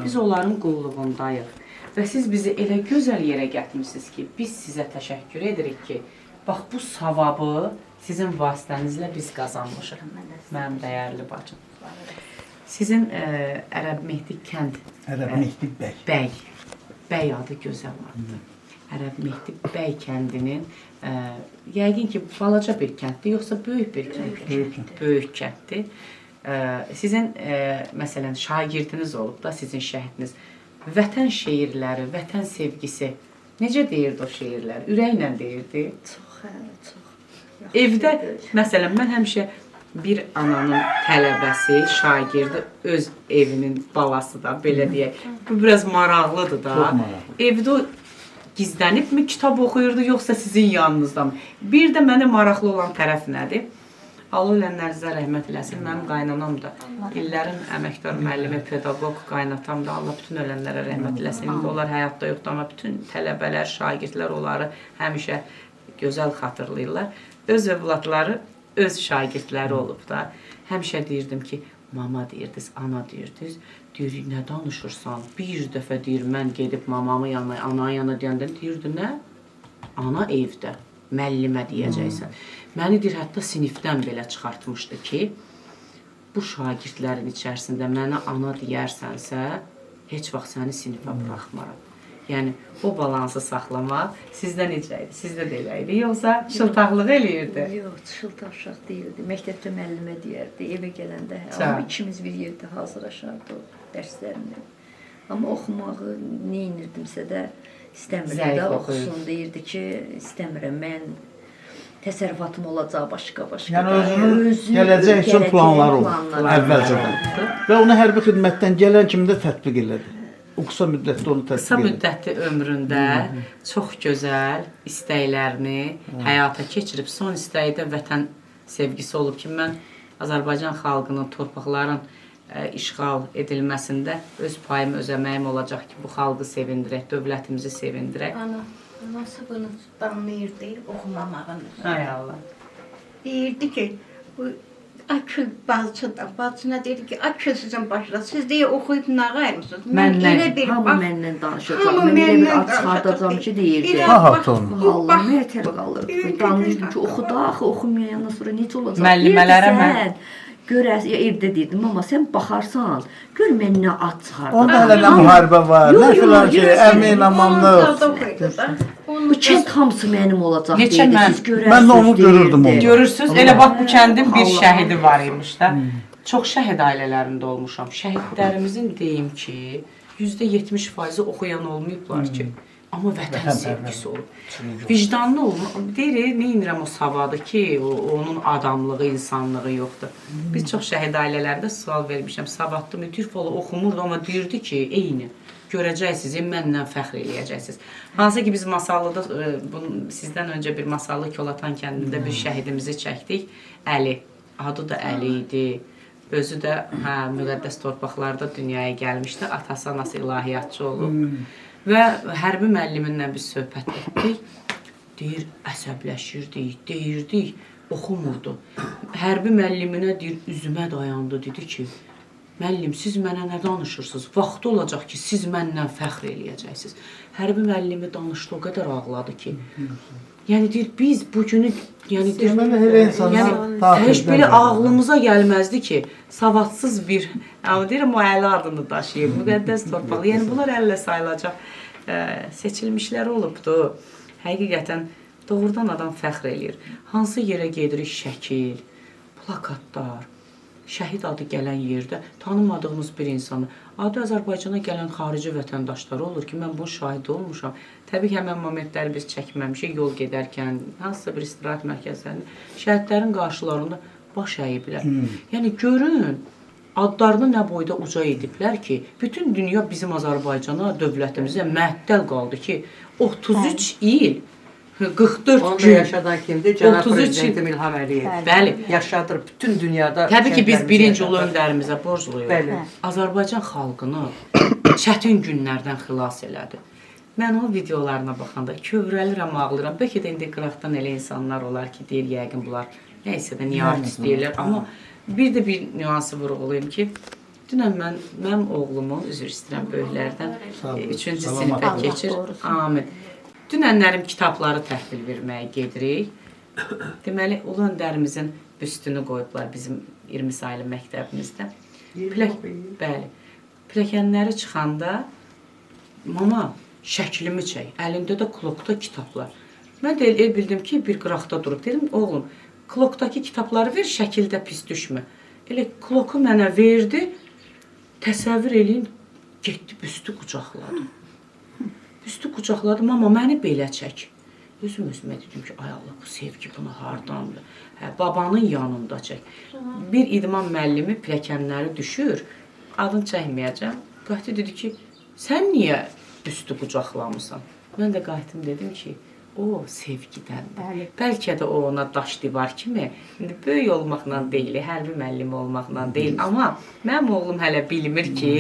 Biz onların qulluğundayıq. Və siz bizi elə gözəl yerə gətirmişsiniz ki, biz sizə təşəkkür edirik ki, bax bu savabı sizin vasitənizlə biz qazanmışıq. Mənim dəyərli bacım. Sizin Ərəb Mehdi kənd Ərəb Mehdi bəy. bəy adı gözəl addır. Ərəb Mehdi bəy kəndinin yəqin ki, balaca bir kənddir, yoxsa böyük bir kənddir? Böyük kənddir. Sizin, məsələn, şagirdiniz olub da, sizin şəhidiniz. Vətən şeirləri, vətən sevgisi necə deyirdi o şeirləri? Ürəklə deyirdi? Çox. Evdə, məsələn, mən həmişə bir ananın tələbəsi, şagirdi, öz evinin balası da, belə deyək. Bu biraz maraqlıdır da. Evdə o gizlənibmi kitab oxuyurdu, yoxsa sizin yanınızda mı? Bir də mənə maraqlı olan tərəf nədir? Allah ölənlərinizə rəhmət eləsin. Mənim qaynanam da illərin əməkdar müəllimi, pedaqoq qaynatam da. Allah bütün ölənlərə rəhmət eləsin. İndi onlar həyatda yoxdur, amma bütün tələbələr, şagirdlər onları həmişə gözəl xatırlayırlar. Öz övladları, öz şagirdləri olub da. Həmişə deyirdim ki, mama deyirdiniz, ana deyirdiniz. Deyir, nə danışırsan? Bir dəfə deyir, mən gedib mamamın yanına, ananın yanına deyəndə deyirdi, nə? Ana evdə, müəllimə deyəcəksən. Məni deyir, hətta sinifdən belə çıxartmışdı ki, bu şagirdlərin içərisində mənə ana deyərsənsə, heç vaxt səni sinifə buraxmaram. Yəni, o balansı saxlamaq sizdə necə idi? Sizdə də elə idi, yoxsa şıltaqlıq eləyirdi? Yox, şıltaq uşaq deyildi. Məktəbdə müəllimə deyərdi, evə gələndə. Amma ikimiz bir yerdə hazırlaşardı dərslərini. Amma oxumağı nə inirdimsə də istəmirdi də oxusun. Deyirdi ki, istəmirəm, mən təsərrüfatım olacaq başqa-başqa. Yəni özünün gələcək üçün planları oldu əvvəlcədən. Və onu hərbi xidmətdən gələn kimi də tətbiq elədi. O qısa müddətdə onu tətbiq elədi. Qısa müddətli ömründə çox gözəl istəklərini həyata keçirib, son istəyi də vətən sevgisi olub ki, mən Azərbaycan xalqının, torpaqların işğal edilməsində öz payım, öz əməyim olacaq ki, bu xalqı sevindirək, dövlətimizi sevindirək. Anası bunu danlayırdı, oxumamağını. Ay Allah. Deyirdi ki, bu akıl balçıdan, balçına dedi ki, akıl sizin başına, siz deyə oxuyub nə qayırsınız? Hamı məndən danışacaq, mən elə bir ad çıxardacam ki, deyirdi. Allah, nə yətər qalırdı. Danışdım ki, oxuda, oxumayandan sonra necə olacaq? Müəllimələrə mən görəs, evdə deyirdim, amma sən baxarsan, gör mən nə ad çıxardım. Onda hələ nə müharibə var, nə filan ki, əmin amanlıq. Bu kənd hamısı mənim olacaq deyirdi, siz görərsiniz. Mən də onu görürdüm onu. Görürsünüz, elə bax bu kəndin bir şəhidi var imiş da. Çox şəhid ailələrində olmuşam. Şəhidlərimizin deyim ki, %70% oxuyan olmayıblar ki. Amma vətən sevgisi olub. Vicdanlı olmaq, deyir, nə inirəm o savadı ki, onun adamlığı, insanlığı yoxdur. Biz çox şəhid ailələrdə sual vermişəm, savadlı müthiş oxumurdu, amma deyirdi ki, eyni. Görəcəksiniz, məndən fəxr eləyəcəksiniz. Hansı ki, biz masallıda, sizdən öncə bir masallı Kolatan kəndində bir şəhidimizi çəkdik. Əli, adı da Əli idi. Özü də müqəddəs torpaqlarda dünyaya gəlmişdi. Atası, anası ilahiyyatçı olub. Və hərbi müəlliminlə biz söhbət etdik. Deyir, əsəbləşirdik, deyirdik, oxumurdu. Hərbi müəlliminə deyir, üzümə dayandı, dedi ki, müəllim, siz mənə nə danışırsınız? Vaxtı olacaq ki, siz məndən fəxr eləyəcəksiniz. Hərbi müəllimi danışdı, o qədər ağladı ki. Yəni deyir, biz bu günü, yəni heç belə ağlımıza gəlməzdi ki, savadsız bir, deyirəm, o əli adını daşıyır, müqəddəs torpağı. Yəni bunlar əllə sayılacaq seçilmişləri olubdu. Həqiqətən doğrudan adam fəxr eləyir. Hansı yerə gedirik, şəkil, plakatlar, şəhid adı gələn yerdə tanımadığımız bir insanı, adı Azərbaycana gələn xarici vətəndaşları olur ki, mən bunun şahidi olmuşam. Təbii ki, həmən momentləri biz çəkməmişik, yol gedərkən, hansısa bir istirahət mərkəzlərində, şəhidlərin qarşılarında baş əyiblər. Yəni, görün, adlarını nə boyda uca ediblər ki, bütün dünya bizim Azərbaycana, dövlətimizə məhdəl qaldı ki, 33 il, 44 Onda gün. yaşadan kimdir? Cənab Prezidentim İlham Əliyev. Bəli. Yaşadır bütün dünyada. Təbii ki, biz birinci ulu öndərimizə borcluyuq. Bəli. Azərbaycan xalqını çətin günlərdən xilas elədi. Mən o videolarına baxanda kövrəlirəm, ağlayıram. Bəlkə də indi qıraqdan elə insanlar olar ki, deyir, yəqin bunlar nəysə də niyə artist deyirlər. Amma bir də bir nüansı vurğulayım ki, dünən mənim oğlumu, üzr istəyirəm böyüklərdən, 3-cü sinifə keçir. Amin. Dünənlərim kitabları təhvil verməyə gedirik. Deməli, ulu öndərimizin büstünü qoyublar bizim 20 saylı məktəbimizdə. Bəli. Pilləkənləri çıxanda, mama, şəklimi çək. Əlində də klokda kitablar. Mən də el bildim ki, bir qıraqda durub. Dedim, oğlum, klokdakı kitabları ver, şəkildə pis düşmə. Elə kloku mənə verdi, təsəvvür eləyin, getdi, büstü qucaqladım. Büstü qucaqladım, amma məni belə çək. Özümə dedim ki, ay Allah, bu sevgi bunu hardandır? Hə, babanın yanında çək. Bir idman müəllimi pilləkənləri düşür, adını çəkməyəcəm. Qayıtdı dedi ki, sən niyə büstü qucaqlamısan? Mən də qayıtdım dedim ki, o sevgidəndir. Bəlkə də o ona daş divar kimi, indi böyük olmaqla deyil, hərbi müəllim olmaqla deyil. Amma mənim oğlum hələ bilmir ki,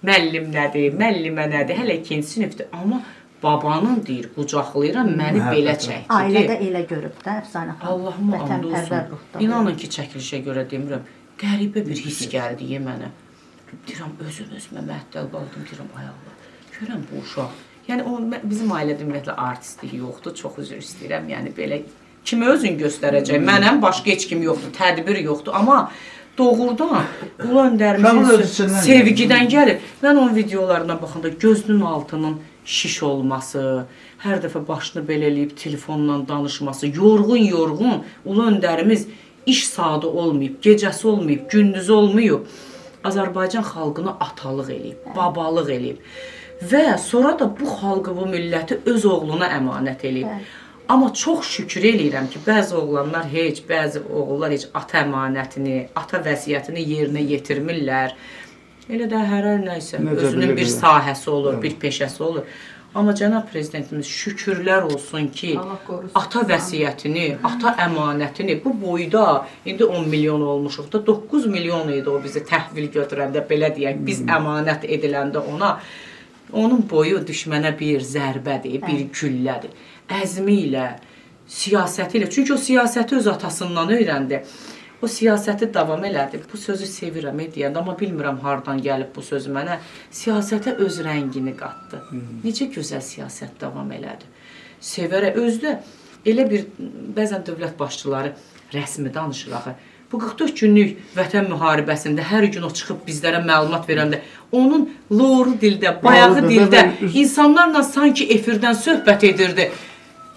müəllim nədir, müəllimə nədir, hələ 2-ci sinifdir. Amma babanın deyir, qucaqlayıram, məni belə çəkdi. Ailədə elə görüb də, Əfsanə xanım. Allahıma and olsun. İnanın ki, çəkilişə görə demirəm, qəribə bir hiss gəldi mənə. Deyirəm, özümə məhdəl qaldım, deyirəm, ay Allah, görəm bu uşaq. Yəni, bizim ailədə ümumiyyətlə artistlik yoxdur, çox üzr istəyirəm, yəni belə kimi özün göstərəcək, mənəm başqa heç kim yoxdur, tədbir yoxdur, amma doğrudan Ulu Öndərimizin sevgidən gəlir. Mən onun videolarına baxanda gözünün altının şiş olması, hər dəfə başını belə eləyib telefonla danışması, yorğun, Ulu Öndərimiz iş saatı olmayıb, gecəsi olmayıb, gündüzü olmayıb, Azərbaycan xalqına atalıq eləyib, babalıq eləyib. Və sonra da bu xalqı, bu milləti öz oğluna əmanət eləyib. Amma çox şükür eləyirəm ki, bəzi oğlanlar heç, bəzi oğullar heç ata əmanətini, ata vəsiyyətini yerinə yetirmirlər. Elə də hər nəysə, özünün bir sahəsi olur, bir peşəsi olur. Amma cənab prezidentimiz şükürlər olsun ki, ata vəsiyyətini, ata əmanətini bu boyda, indi 10 milyon olmuşuq da, 9 milyon idi o bizi təhvil götürəndə, belə deyək, biz əmanət ediləndə ona, onun boyu düşmənə bir zərbədir, bir güllədir. Əzmi ilə, siyasəti ilə, çünki o siyasəti öz atasından öyrəndi. O siyasəti davam elədi. Bu sözü sevirəm deyəndə, amma bilmirəm hardan gəlib bu söz mənə. Siyasətə öz rəngini qatdı. Necə gözəl siyasət davam elədi. Sevərək, özdə elə bir, bəzən dövlət başçıları rəsmi danışır axı. Bu 44 günlük vətən müharibəsində hər gün o çıxıb bizlərə məlumat verəndə, onun loru dildə, bayağı dildə insanlarla sanki efirdən söhbət edirdi.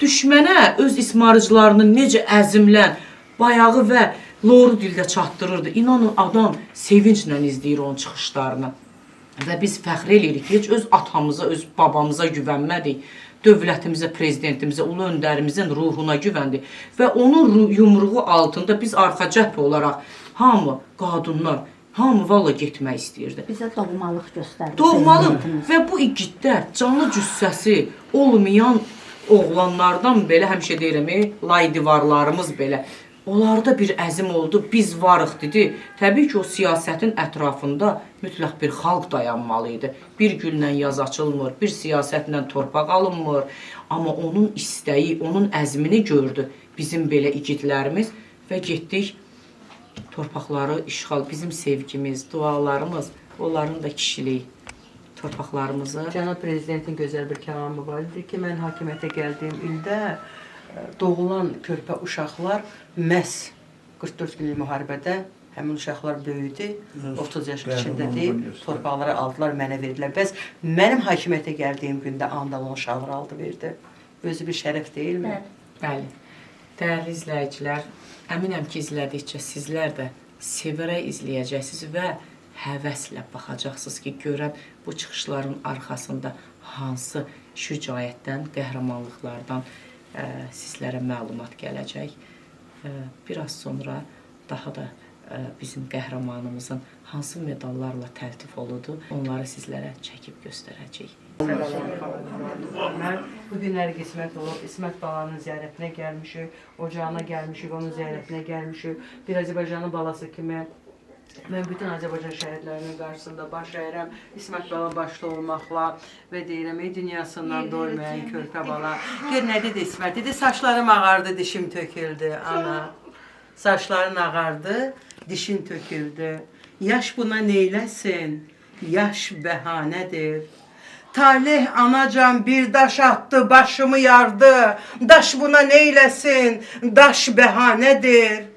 Düşmənə öz ismarıcılarını necə əzimlən, bayağı və loru dildə çatdırırdı. İnanın, adam sevinclə izləyir onun çıxışlarını. Və biz fəxr eləyirik ki, heç öz atamıza, öz babamıza güvənmədik. Dövlətimizə, prezidentimizə, ulu öndərimizin ruhuna güvəndik. Və onun yumruğu altında biz arxa cəbhə olaraq hamı, qadınlar, hamı valla getmək istəyirdi. Bizə doğmalıq göstərdi. Doğmalıq və bu igidlər, canlı cüssəsi olmayan oğlanlardan belə, həmişə deyirəm, lay divarlarımız belə, onlarda bir əzim oldu, biz varıq dedi. Təbii ki, o siyasətin ətrafında mütləq bir xalq dayanmalıydı. Bir güllə yaz açılmır, bir siyasətlə torpaq alınmır. Amma onun istəyi, onun əzmini gördü bizim belə igidlərimiz və getdik torpaqları işğal, bizim sevgimiz, dualarımız, onların da kişiliyi. Torpaqlarımızı. Cənab Prezidentin gözəl bir kəlamı var idi ki, mən hakimiyyətə gəldiyim ildə doğulan körpə uşaqlar məhz 44 günlük müharibədə həmin uşaqlar böyüdü, 30 yaş içində deyil, torpaqları aldılar, mənə verdilər. Bəs mənim hakimiyyətə gəldiyim gündə Anadolu uşaqları aldı, verdi. Özü bir şərəf deyilmi? Bəli. Dəyərli izləyicilər, əminəm ki, izlədikcə sizlər də sevərək izləyəcəksiniz və həvəslə baxacaqsınız ki, görən bu çıxışların arxasında hansı şücaətdən, qəhrəmanlıqlardan sizlərə məlumat gələcək. Biraz sonra daha da bizim qəhrəmanımızın hansı medallarla təltif oludu, onları sizlərə çəkib göstərəcək. Bugün Nərgiz İsmət olub, İsmət balanın ziyarətinə gəlmişik, ocağına gəlmişik, onun ziyarətinə gəlmişik. Bir Azərbaycanın balası kimi mən bütün Azərbaycan şəhidlərinin qarşısında baş əyirəm, İsmət bala başda olmaqla və deyirəm, dünyasından doymayan körpə bala. Gör, nə dedi İsmət? Dedi, saçlarım ağardı, dişim töküldü, ana. Saçların ağardı, dişin töküldü. Yaş buna neyləsin? Yaş bəhanədir. Talih anacan bir daş attı, başımı yardı. Daş buna neyləsin? Daş bəhanədir.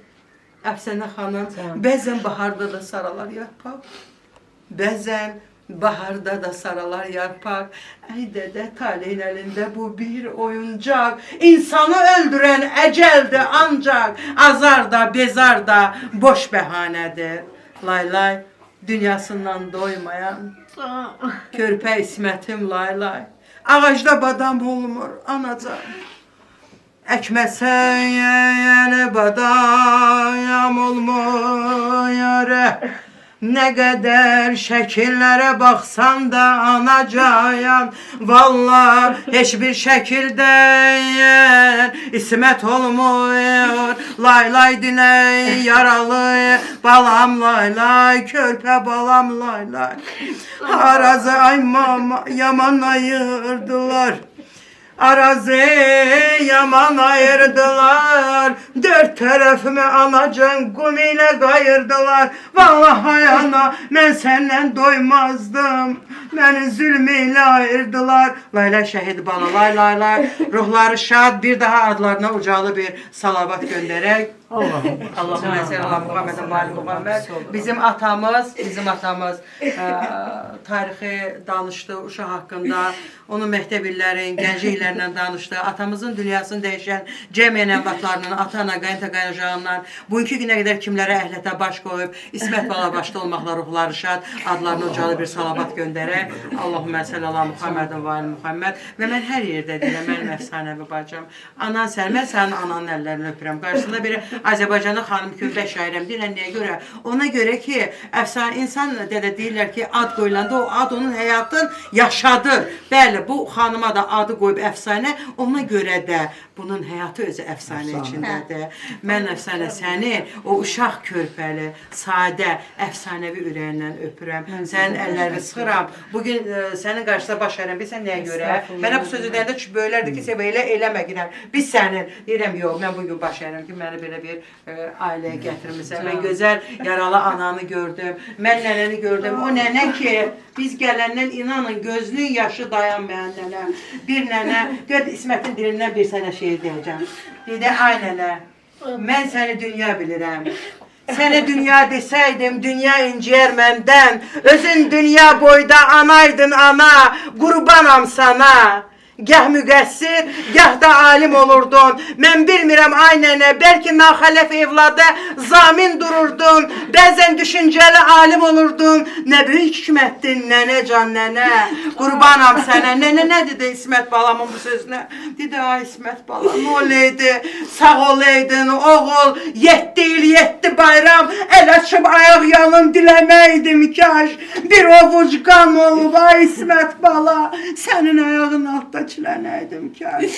Əfsənə xanım, bəzən baharda da saralar yarpaq, bəzən Baharda da saralar yarpak. Ey dede taleyin elinde bu bir oyuncak. İnsanı öldüren eceldi ancak. Azar da bezar da boş behanedir. Lay lay dünyasından doymayan körpe İsmetim lay lay. Ağacda badam olmur anacan. Ekmesen yeni badam olmuyor. Ne kadar şekillere baksan da anacayan. Vallahi hiçbir şekilde İsmet olmuyor. Lay lay dile yaralı balam lay lay. Körpe balam lay lay. Arazı ay mama yaman ayırdılar. Arazı yaman ayırdılar. Dört tarafımı anacan kum ile kayırdılar. Vallahi ana ben senden doymazdım. Beni zulmüyle ayırdılar. Layla şehit bala lay lay lay. Ruhları şad bir daha adlarına ucalı bir salavat göndererek. Allahümme salli ala Muhammed'e ve ali Muhammed. Bizim atamız tarixi danışdı uşaq haqqında. Onun məktəbillərin, gənc illərindən danışdı. Atamızın dünyasını dəyişən cəmiyyən əvlatlarının, ata-ana, qaynata, qaynacağından bugünkü günə qədər kimlərə əhlətə baş qoyub, İsmət bala başda olmaqla ruhları şad, adlarına ucalı bir salavat göndərək. Allahümme salli ala Muhammed'e ve ali Muhammed. Və mən hər yerdə deyirəm, mənim əfsanəvi bacım. Anan sən, mən sənin ananın əllərini öpürəm. Qarşısında bir Azərbaycanlı xanım köpək şairəm deyirəm. Niyə görə? Ona görə ki, əfsanə insan dədə deyirlər ki, ad qoyulanda o ad onun həyatın yaşadır. Bəli, bu xanıma da adı qoyub əfsanə. Ona görə də bunun həyatı özü əfsanə içindədir. Mən əfsanə səni o uşaq körpəli, sadə, əfsanəvi ürəyindən öpürəm. Sənin əllərini sıxıram. Bugün sənin qarşısında baş əyirəm. Bilsən nəyə görə? Mənə bu sözü deyəndə böylərdir ki, sən elə eləmə girəm. Biz sənin, deyirəm, yox, mən bugün baş əyirəm ki, məni belə bir ailəyə gətirmişsən. Mən gözəl yaralı ananı gördüm. Mən nənəni gördüm. O nənə ki, biz gələndən inanın gözünün yaşı dayanmayan nənə. Bir nənə, gör İsmətin dilindən bir sənə şey deyəcəm. Dedi, ay nənə, mən səni dünya bilirəm. Sənə dünya desəydim, dünya inciyər məndən. Özün dünya boyda anaydın ana, qurbanam sana. Gah müqəssir, gah da alim olurdun. Mən bilmirəm ay nənə, bəlkə naxələf evladı zamin dururdun. Bəzən düşüncəli alim olurdun. Nə böyük hikmətdin nənə can nənə. Qurbanam sənə. Nənə nə dedi İsmət balamın bu sözünə? Dedi ay İsmət balam, nə olaydı? Sağ olaydın oğul. 7 il 7 bayram el açıb ayaq yalın diləməydim kaş. Bir ovuc qan olub ay İsmət bala. Sənin ayağın altda çilənəydim kaş.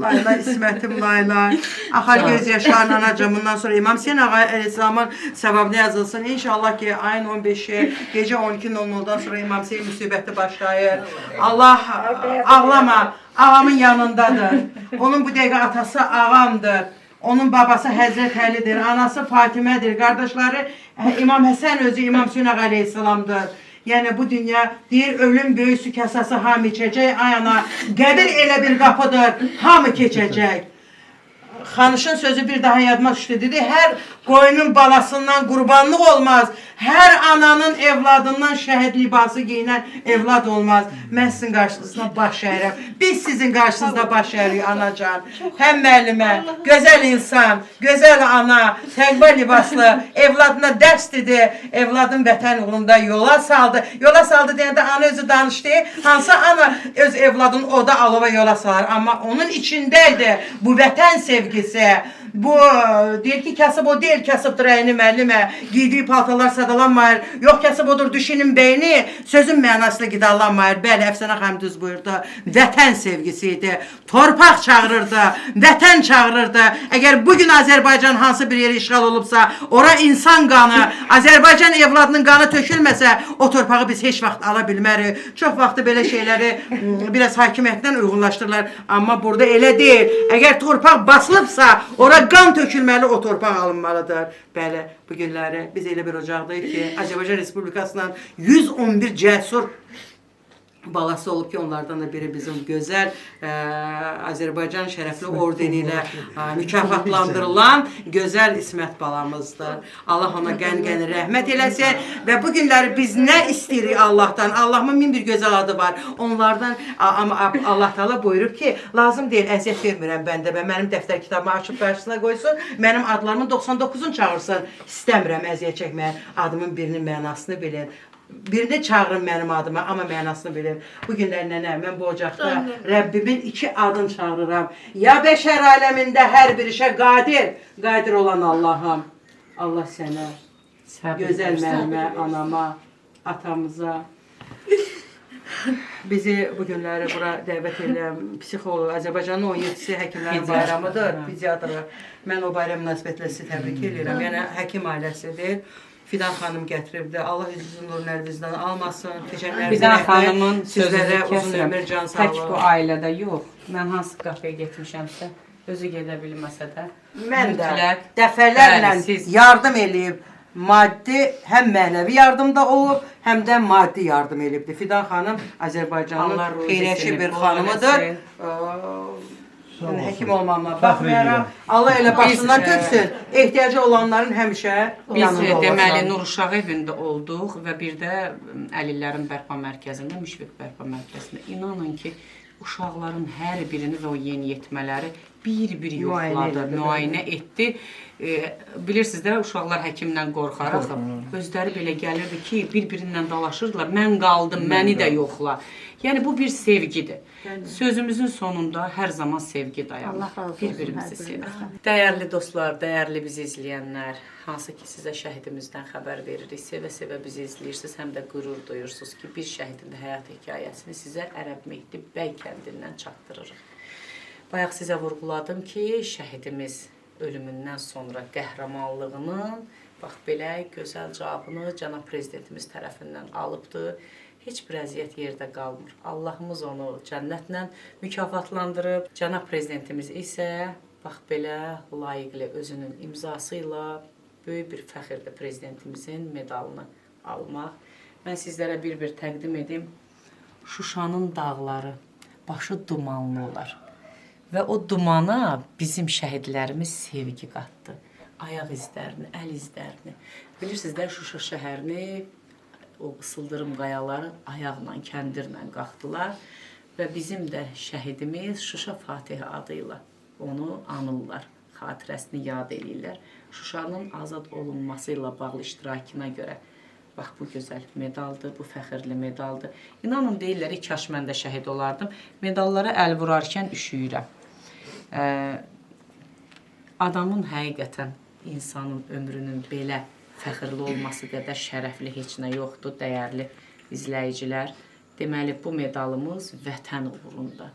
Layla İsmətim layla. Axar göz yaşlarla anacığım. Bundan sonra İmam Hüseyin Ağa Aleyhisselamın sevabına yazılsın. İnşallah ki ayın 15'i gece 12:00'dan sonra İmam Hüseyin müsibəti başlayır. Allah ağlama. Ağamın yanındadır. Onun bu dəqiqə atası ağamdır. Onun babası Həzrət Əlidir. Anası Fatimədir. Qardaşları İmam Həsən özü İmam Hüseyin Ağa Aleyhisselamdır. Yəni bu dünya deyir ölüm böyük su kasası hamı içəcək. Ay ana, qəbir elə bir qapıdır, hamı keçəcək. Xanışın sözü bir daha yadıma düşdü. Dedi, hər qoyunun balasından qurbanlıq olmaz. Hər ananın evladından şəhid libası giyinən evlad olmaz. Mən sizin qarşınızda baş əyirəm. Biz sizin qarşınızda baş əyirik anacan. Həm müəllimə, gözəl insan, gözəl ana, təqva libaslı, evladına dərs dedi, evladın vətən uğrunda yola saldı. Yola saldı deyəndə ana özü danışdı. Hansı ana öz evladın oda alova yola salar. Amma onun içindəydi bu vətən sevgisi. Bu deyir ki kasıb o deyil, kasıbdır əyni müəllimə, giydiyi paltalar sadalanmayır, yox kasıb odur düşinin beyni, sözün mənasıyla qidalanmayır. Bəli, Əfsanə xanım düz buyurdu, vətən sevgisi idi, torpaq çağırırdı, vətən çağırırdı. Əgər bugün Azərbaycan hansı bir yeri işğal olubsa, ora insan qanı, Azərbaycan evladının qanı tökülməsə, o torpağı biz heç vaxt ala bilmərik. Çox vaxtı belə şeyləri biraz hakimiyyətdən uyğunlaşdırırlar, amma burada elə deyil. Əgər torpaq basılıbsa, ora qan tökülməli, o torpaq alınmalıdır. Bəli, bu günləri biz elə bir ocaqdayıq ki, Azərbaycan Respublikasından 111 cəsur balası olub ki, onlardan da biri bizim gözəl Azərbaycan şərəfli ordeni ilə mükafatlandırılan gözəl İsmət balamızdır. Allah ona qən-qəni rəhmət eləsin və bu günləri biz nə istəyirik Allahdan? Allah'ın min bir gözəl adı var. Onlardan Allah Teala buyurub ki, lazım deyil, əziyyət vermirəm bəndə və mənim dəftər kitabımı açıb qarşısına qoysun, mənim adlarımın 99'un çağırsın. İstəmirəm əziyyət çəkməyə, adımın birinin mənasını bilin. Birini çağırın mənim adıma, amma mənasını bilir. Bu günlər nənə, mən bu ocaqda Rəbbimin 2 adını çağırıram. Ya bəşər aləmində hər bir işə qadir olan Allah'ım. Allah sənə, gözəl mənimə, anama, atamıza, bizi bu günləri bura dəvət edən psixoloq, Azərbaycanın 17'si həkimlərin bayramıdır, pediatrı. Mən o bayram münasibətilə sizi təbrik edirəm. Yəni, həkim ailəsidir. Fidan xanım gətiribdi. Allah üzünün nurunu əlinizdən almasın. Fidan xanımın sizlərə sözünü uzun ömür, can kəsəm. Tək sağlığı. bu ailədə yox. Mən hansı qafəyə getmişəmsə, özü gedə bilməsə də. Mən də mütləq, dəfələrlə bəli, siz- yardım eləyib. Maddi, həm mənəvi yardım da olub, həm də maddi yardım eləyibdi. Fidan xanım Allah Azərbaycanın ruzisini xeyriyyətçi bir bol xanımıdır. eləsin. Yəni, həkim olmağıma baxmayaraq, Allah elə başından töksün. Ehtiyacı olanların həmişə Biz yanında deməli olacaq. Nur Uşağı evində olduq və bir də Əlillərin Bərpa Mərkəzində, Müşfiq Bərpa Mərkəzində. İnanın ki, uşaqların hər birini və o yeniyetmələri bir-bir yoxladı, müayinə etdi. Bilirsiniz də, uşaqlar həkimlə qorxaraq, özləri belə gəlirdi ki, bir-birindən dalaşırdılar, mən qaldım, məni də yoxla. Yəni, bu bir sevgidir. Sözümüzün sonunda hər zaman sevgi dayanır. Allah razı olsun, Bir-birimizi hər sevir. birinizdən. Dəyərli dostlar, dəyərli bizi izləyənlər, hansı ki sizə şəhidimizdən xəbər veririk, sevə-sevə bizi izləyirsiniz, həm də qürur duyursunuz ki, bir şəhidin həyat hekayəsini sizə Ərəb Mehdi bəy kəndindən çatdırırıq. Bayaq sizə vurğuladım ki, şəhidimiz ölümündən sonra qəhrəmanlığının bax belə gözəl cavabını cənab prezidentimiz tərəfindən alıbdır. Heç bir əziyyət yerdə qalmır. Allahımız onu cənnətlə mükafatlandırıb. Cənab prezidentimiz isə bax belə layiqli özünün imzası ilə böyük bir fəxirdir prezidentimizin medalını almaq. Mən sizlərə bir-bir təqdim edim. Şuşanın dağları başı dumanlı olar. Və o dumana bizim şəhidlərimiz sevgi qatdı. Ayaq izlərini, əl izlərini. Bilirsiniz də, Şuşa şəhərini, o ısıldırım qayaları ayaqla, kəndirlə qalxdılar. Və bizim də şəhidimiz Şuşa Fatihi adıyla onu anırlar, xatirəsini yad edirlər. Şuşanın azad olunması ilə bağlı iştirakına görə bax, bu gözəl medaldır, bu fəxirli medaldır. İnanın, deyirlər, kaş mən də şəhid olardım. Medallara əl vurarkən üşüyürəm. Adamın həqiqətən, insanın ömrünün belə fəxirli olması qədər şərəfli heç nə yoxdur, dəyərli izləyicilər. Deməli, bu medalımız vətən uğrunda.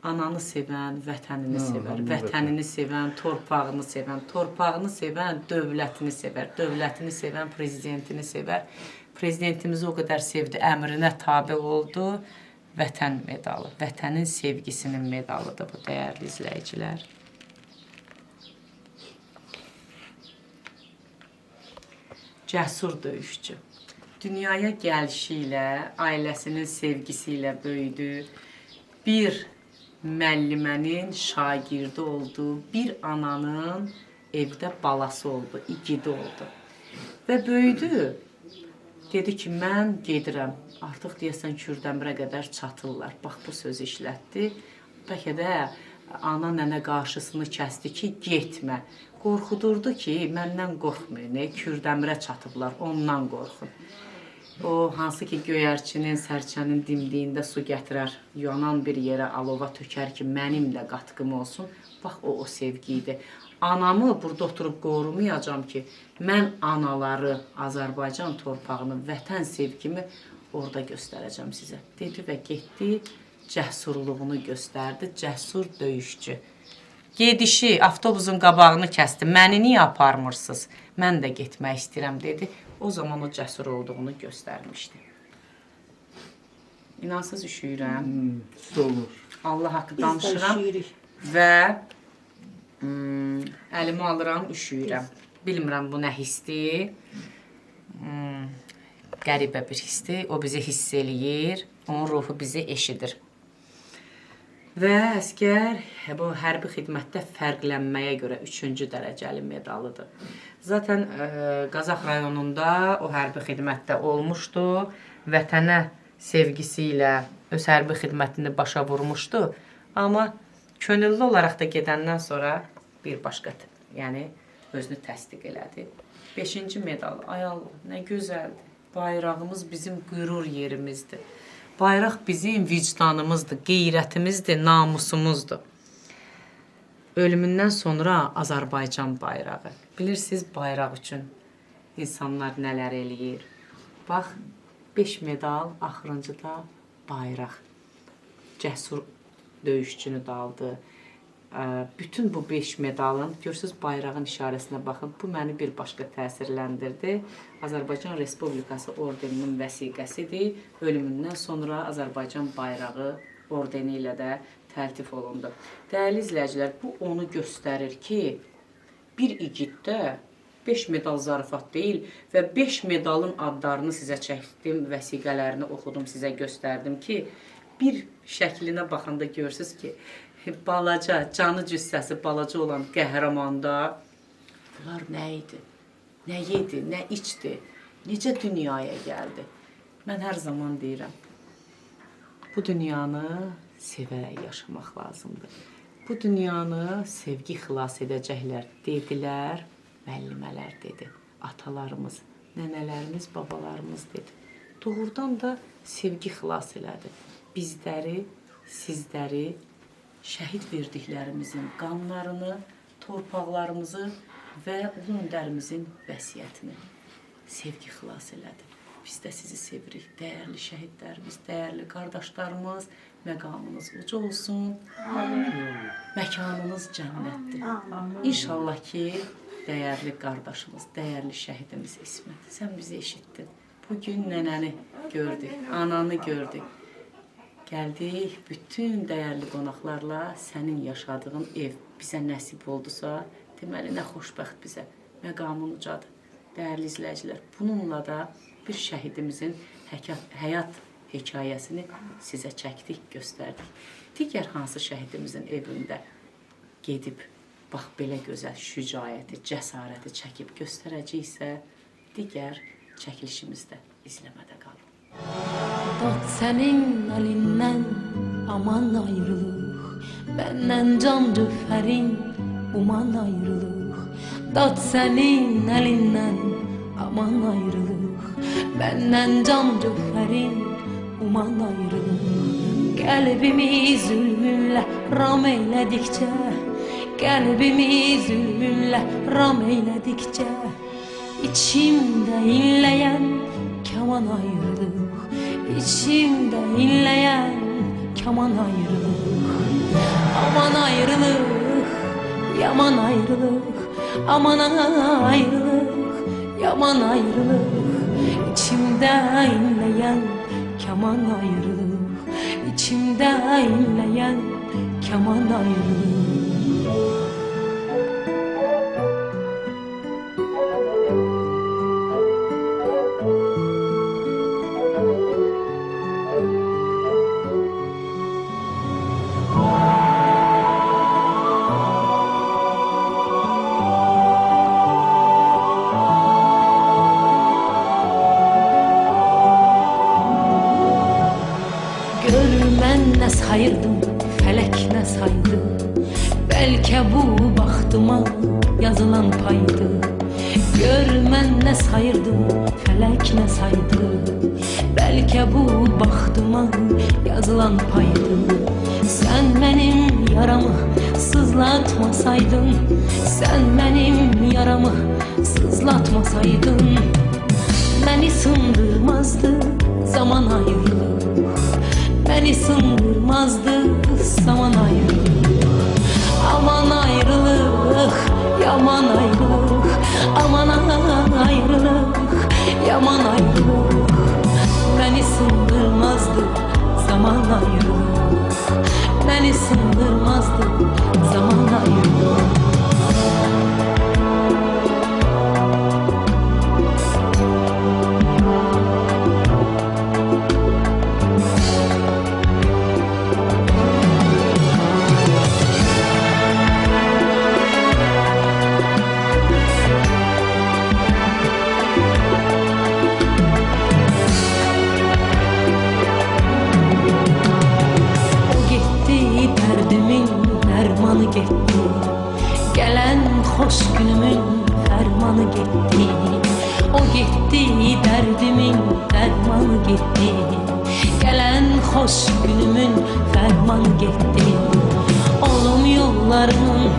Ananı sevən, vətənini sevər, vətənini sevən, torpağını sevən, torpağını sevən, dövlətini sevər, dövlətini sevən, prezidentini sevər. Prezidentimizi o qədər sevdi, əmrinə tabe oldu. Vətən medalı, vətənin sevgisinin medalıdır bu, dəyərli izləyicilər. Cəsur döyüşçü. Dünyaya gəlişi ilə, ailəsinin sevgisi ilə böyüdü. Bir müəllimənin şagirdi oldu, bir ananın evdə balası oldu, igidi oldu. Və böyüdü, dedi ki, mən gedirəm, artıq deyəsən Kürdəmirə qədər çatırlar. Bax, bu sözü işlətdi. Bəlkə də ana nənə qarşısını kəsdi ki, getmə. Qorxudurdu ki, məndən qorxmayın, Kürdəmirə çatıblar, ondan qorxun. O, hansı ki, göyərçinin, sərçənin dimdiyində su gətirər, yanan bir yerə alova tökər ki, mənim də qatqım olsun. Bax, o sevgi idi. Anamı burada oturub qorumayacam ki, mən anaları, Azərbaycan torpağını, vətən sevgimi orada göstərəcəm sizə. Dedi və getdi, cəsurluğunu göstərdi, cəsur döyüşçü. Gedişi, avtobusun qabağını kəsdi, məni niyə aparmırsınız? Mən də getmək istəyirəm, dedi. O zaman o cəsur olduğunu göstərmişdi. İnansız üşüyürəm. Allah haqqı danışıram və əlimi alıram, üşüyürəm. Bilmirəm bu nə hisdir. qəribə bir hissdir. O bizi hiss eləyir, onun ruhu bizi eşidir. Və əsgər bu hərbi xidmətdə fərqlənməyə görə 3-cü dərəcəli medalıdır. Zaten Qazax rayonunda o hərbi xidmətdə olmuşdu. Vətənə sevgisi ilə öz hərbi xidmətini başa vurmuşdu. Amma könüllü olaraq da gedəndən sonra bir başqa, yəni özünü təsdiq elədi. 5-ci medal, ay Allah, nə gözəldir. Bayrağımız bizim qürur yerimizdir. Bayraq bizim vicdanımızdır, qeyrətimizdir, namusumuzdur. Ölümündən sonra Azərbaycan bayrağı. Bilirsiniz bayraq üçün insanlar nələr eləyir. Bax, 5 medal, axırıncıda bayraq. Cəsur döyüşçünü da aldı. Bütün bu 5 medalın, görürsünüz bayrağın işarəsinə baxın, bu məni bir başqa təsirləndirdi. Azərbaycan Respublikası ordeninin vəsiqəsidir. Ölümündən sonra Azərbaycan bayrağı ordeni ilə də təltif olundu. Dəyərli izləyicilər, bu onu göstərir ki, bir igiddə 5 medal zarafat deyil və 5 medalın adlarını sizə çəkdim, vəsiqələrini oxudum, sizə göstərdim ki, bir şəklinə baxanda görürsünüz ki, balaca, canı cüssəsi balaca olan qəhrəmanda bunlar nə idi, nə yedi, nə içdi, necə dünyaya gəldi. Mən hər zaman deyirəm, bu dünyanı sevərək yaşamaq lazımdır. Bu dünyanı sevgi xilas edəcəklər dedilər, müəllimələr dedi, atalarımız, nənələrimiz, babalarımız dedi. Doğrudan da sevgi xilas elədi. Bizləri, sizləri, şəhid verdiklərimizin qanlarını, torpaqlarımızı və ulu öndərimizin vəsiyyətini sevgi xilas elədi. Biz də sizi sevirik, dəyərli şəhidlərimiz, dəyərli qardaşlarımız, məqamınız uca olsun, məkanınız cənnətdir. İnşallah ki, dəyərli qardaşımız, dəyərli şəhidimiz İsmət, sən bizi eşitdin. Bugün nənəni gördük, ananı gördük. Gəldik, bütün dəyərli qonaqlarla sənin yaşadığın ev bizə nəsib oldusa, deməli, nə xoşbəxt bizə, məqamın ucadır. Dəyərli izləyicilər, bununla da bir şəhidimizin həyat hekayəsini sizə çəkdik, göstərdik. Digər hansı şəhidimizin evində gedib, bax, belə gözəl şücaəti, cəsarəti çəkib göstərəcəksə, digər çəkilişimizdə izləmədə qalın. Dad senin elinden aman ayrılık, benden can cüferin uman ayrılık. Dad senin elinden aman ayrılık, benden can cüferin uman ayrılık. Kalbimi zulmünle ram eyledikçe, kalbimi zulmünle ram eyledikçe, içimde inleyen kaman ayrılık. İçimde inleyen kaman ayrılık. Aman ayrılık, yaman ayrılık. Aman ayrılık, yaman ayrılık. İçimde inleyen kaman ayrılık. İçimde inleyen kaman ayrılık. Ne sayırdım, felek ne saydı. Belki bu baktıma yazılan paydı. Görmen ne sayırdım, felek ne saydı. Belki bu baktıma yazılan paydı. Sen benim yaramı sızlatmasaydın, sen benim yaramı sızlatmasaydın, beni sındırmazdı zaman ayrılık. Beni sındırmazdı zaman ayrılık. Aman ayrılık, yaman ayrılık. Aman ayrılık, yaman ayrılık. Beni sındırmazdı zaman ayrılık. Beni sındırmazdı zaman ayrılık. derdimin dermanı gitti. Gelen hoş günümün fermanı gitti. Oğlum yollarının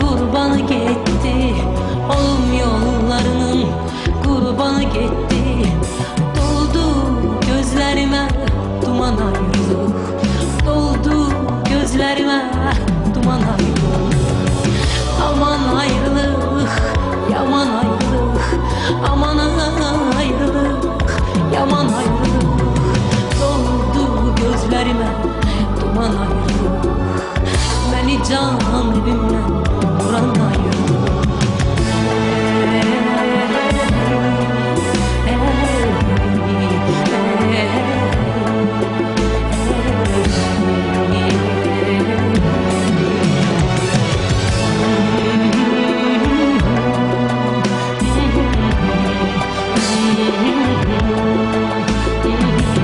kurbanı gitti. Oğlum yollarının kurbanı gitti. Doldu gözlerime duman ayrılık. Doldu gözlerime duman ayrılık. Aman ayrılık, yaman ayrılık. Aman ayrılık, yaman ayrılık. Doldu gözlerime duman ayrılık. Beni can evimden vuran ayrılık.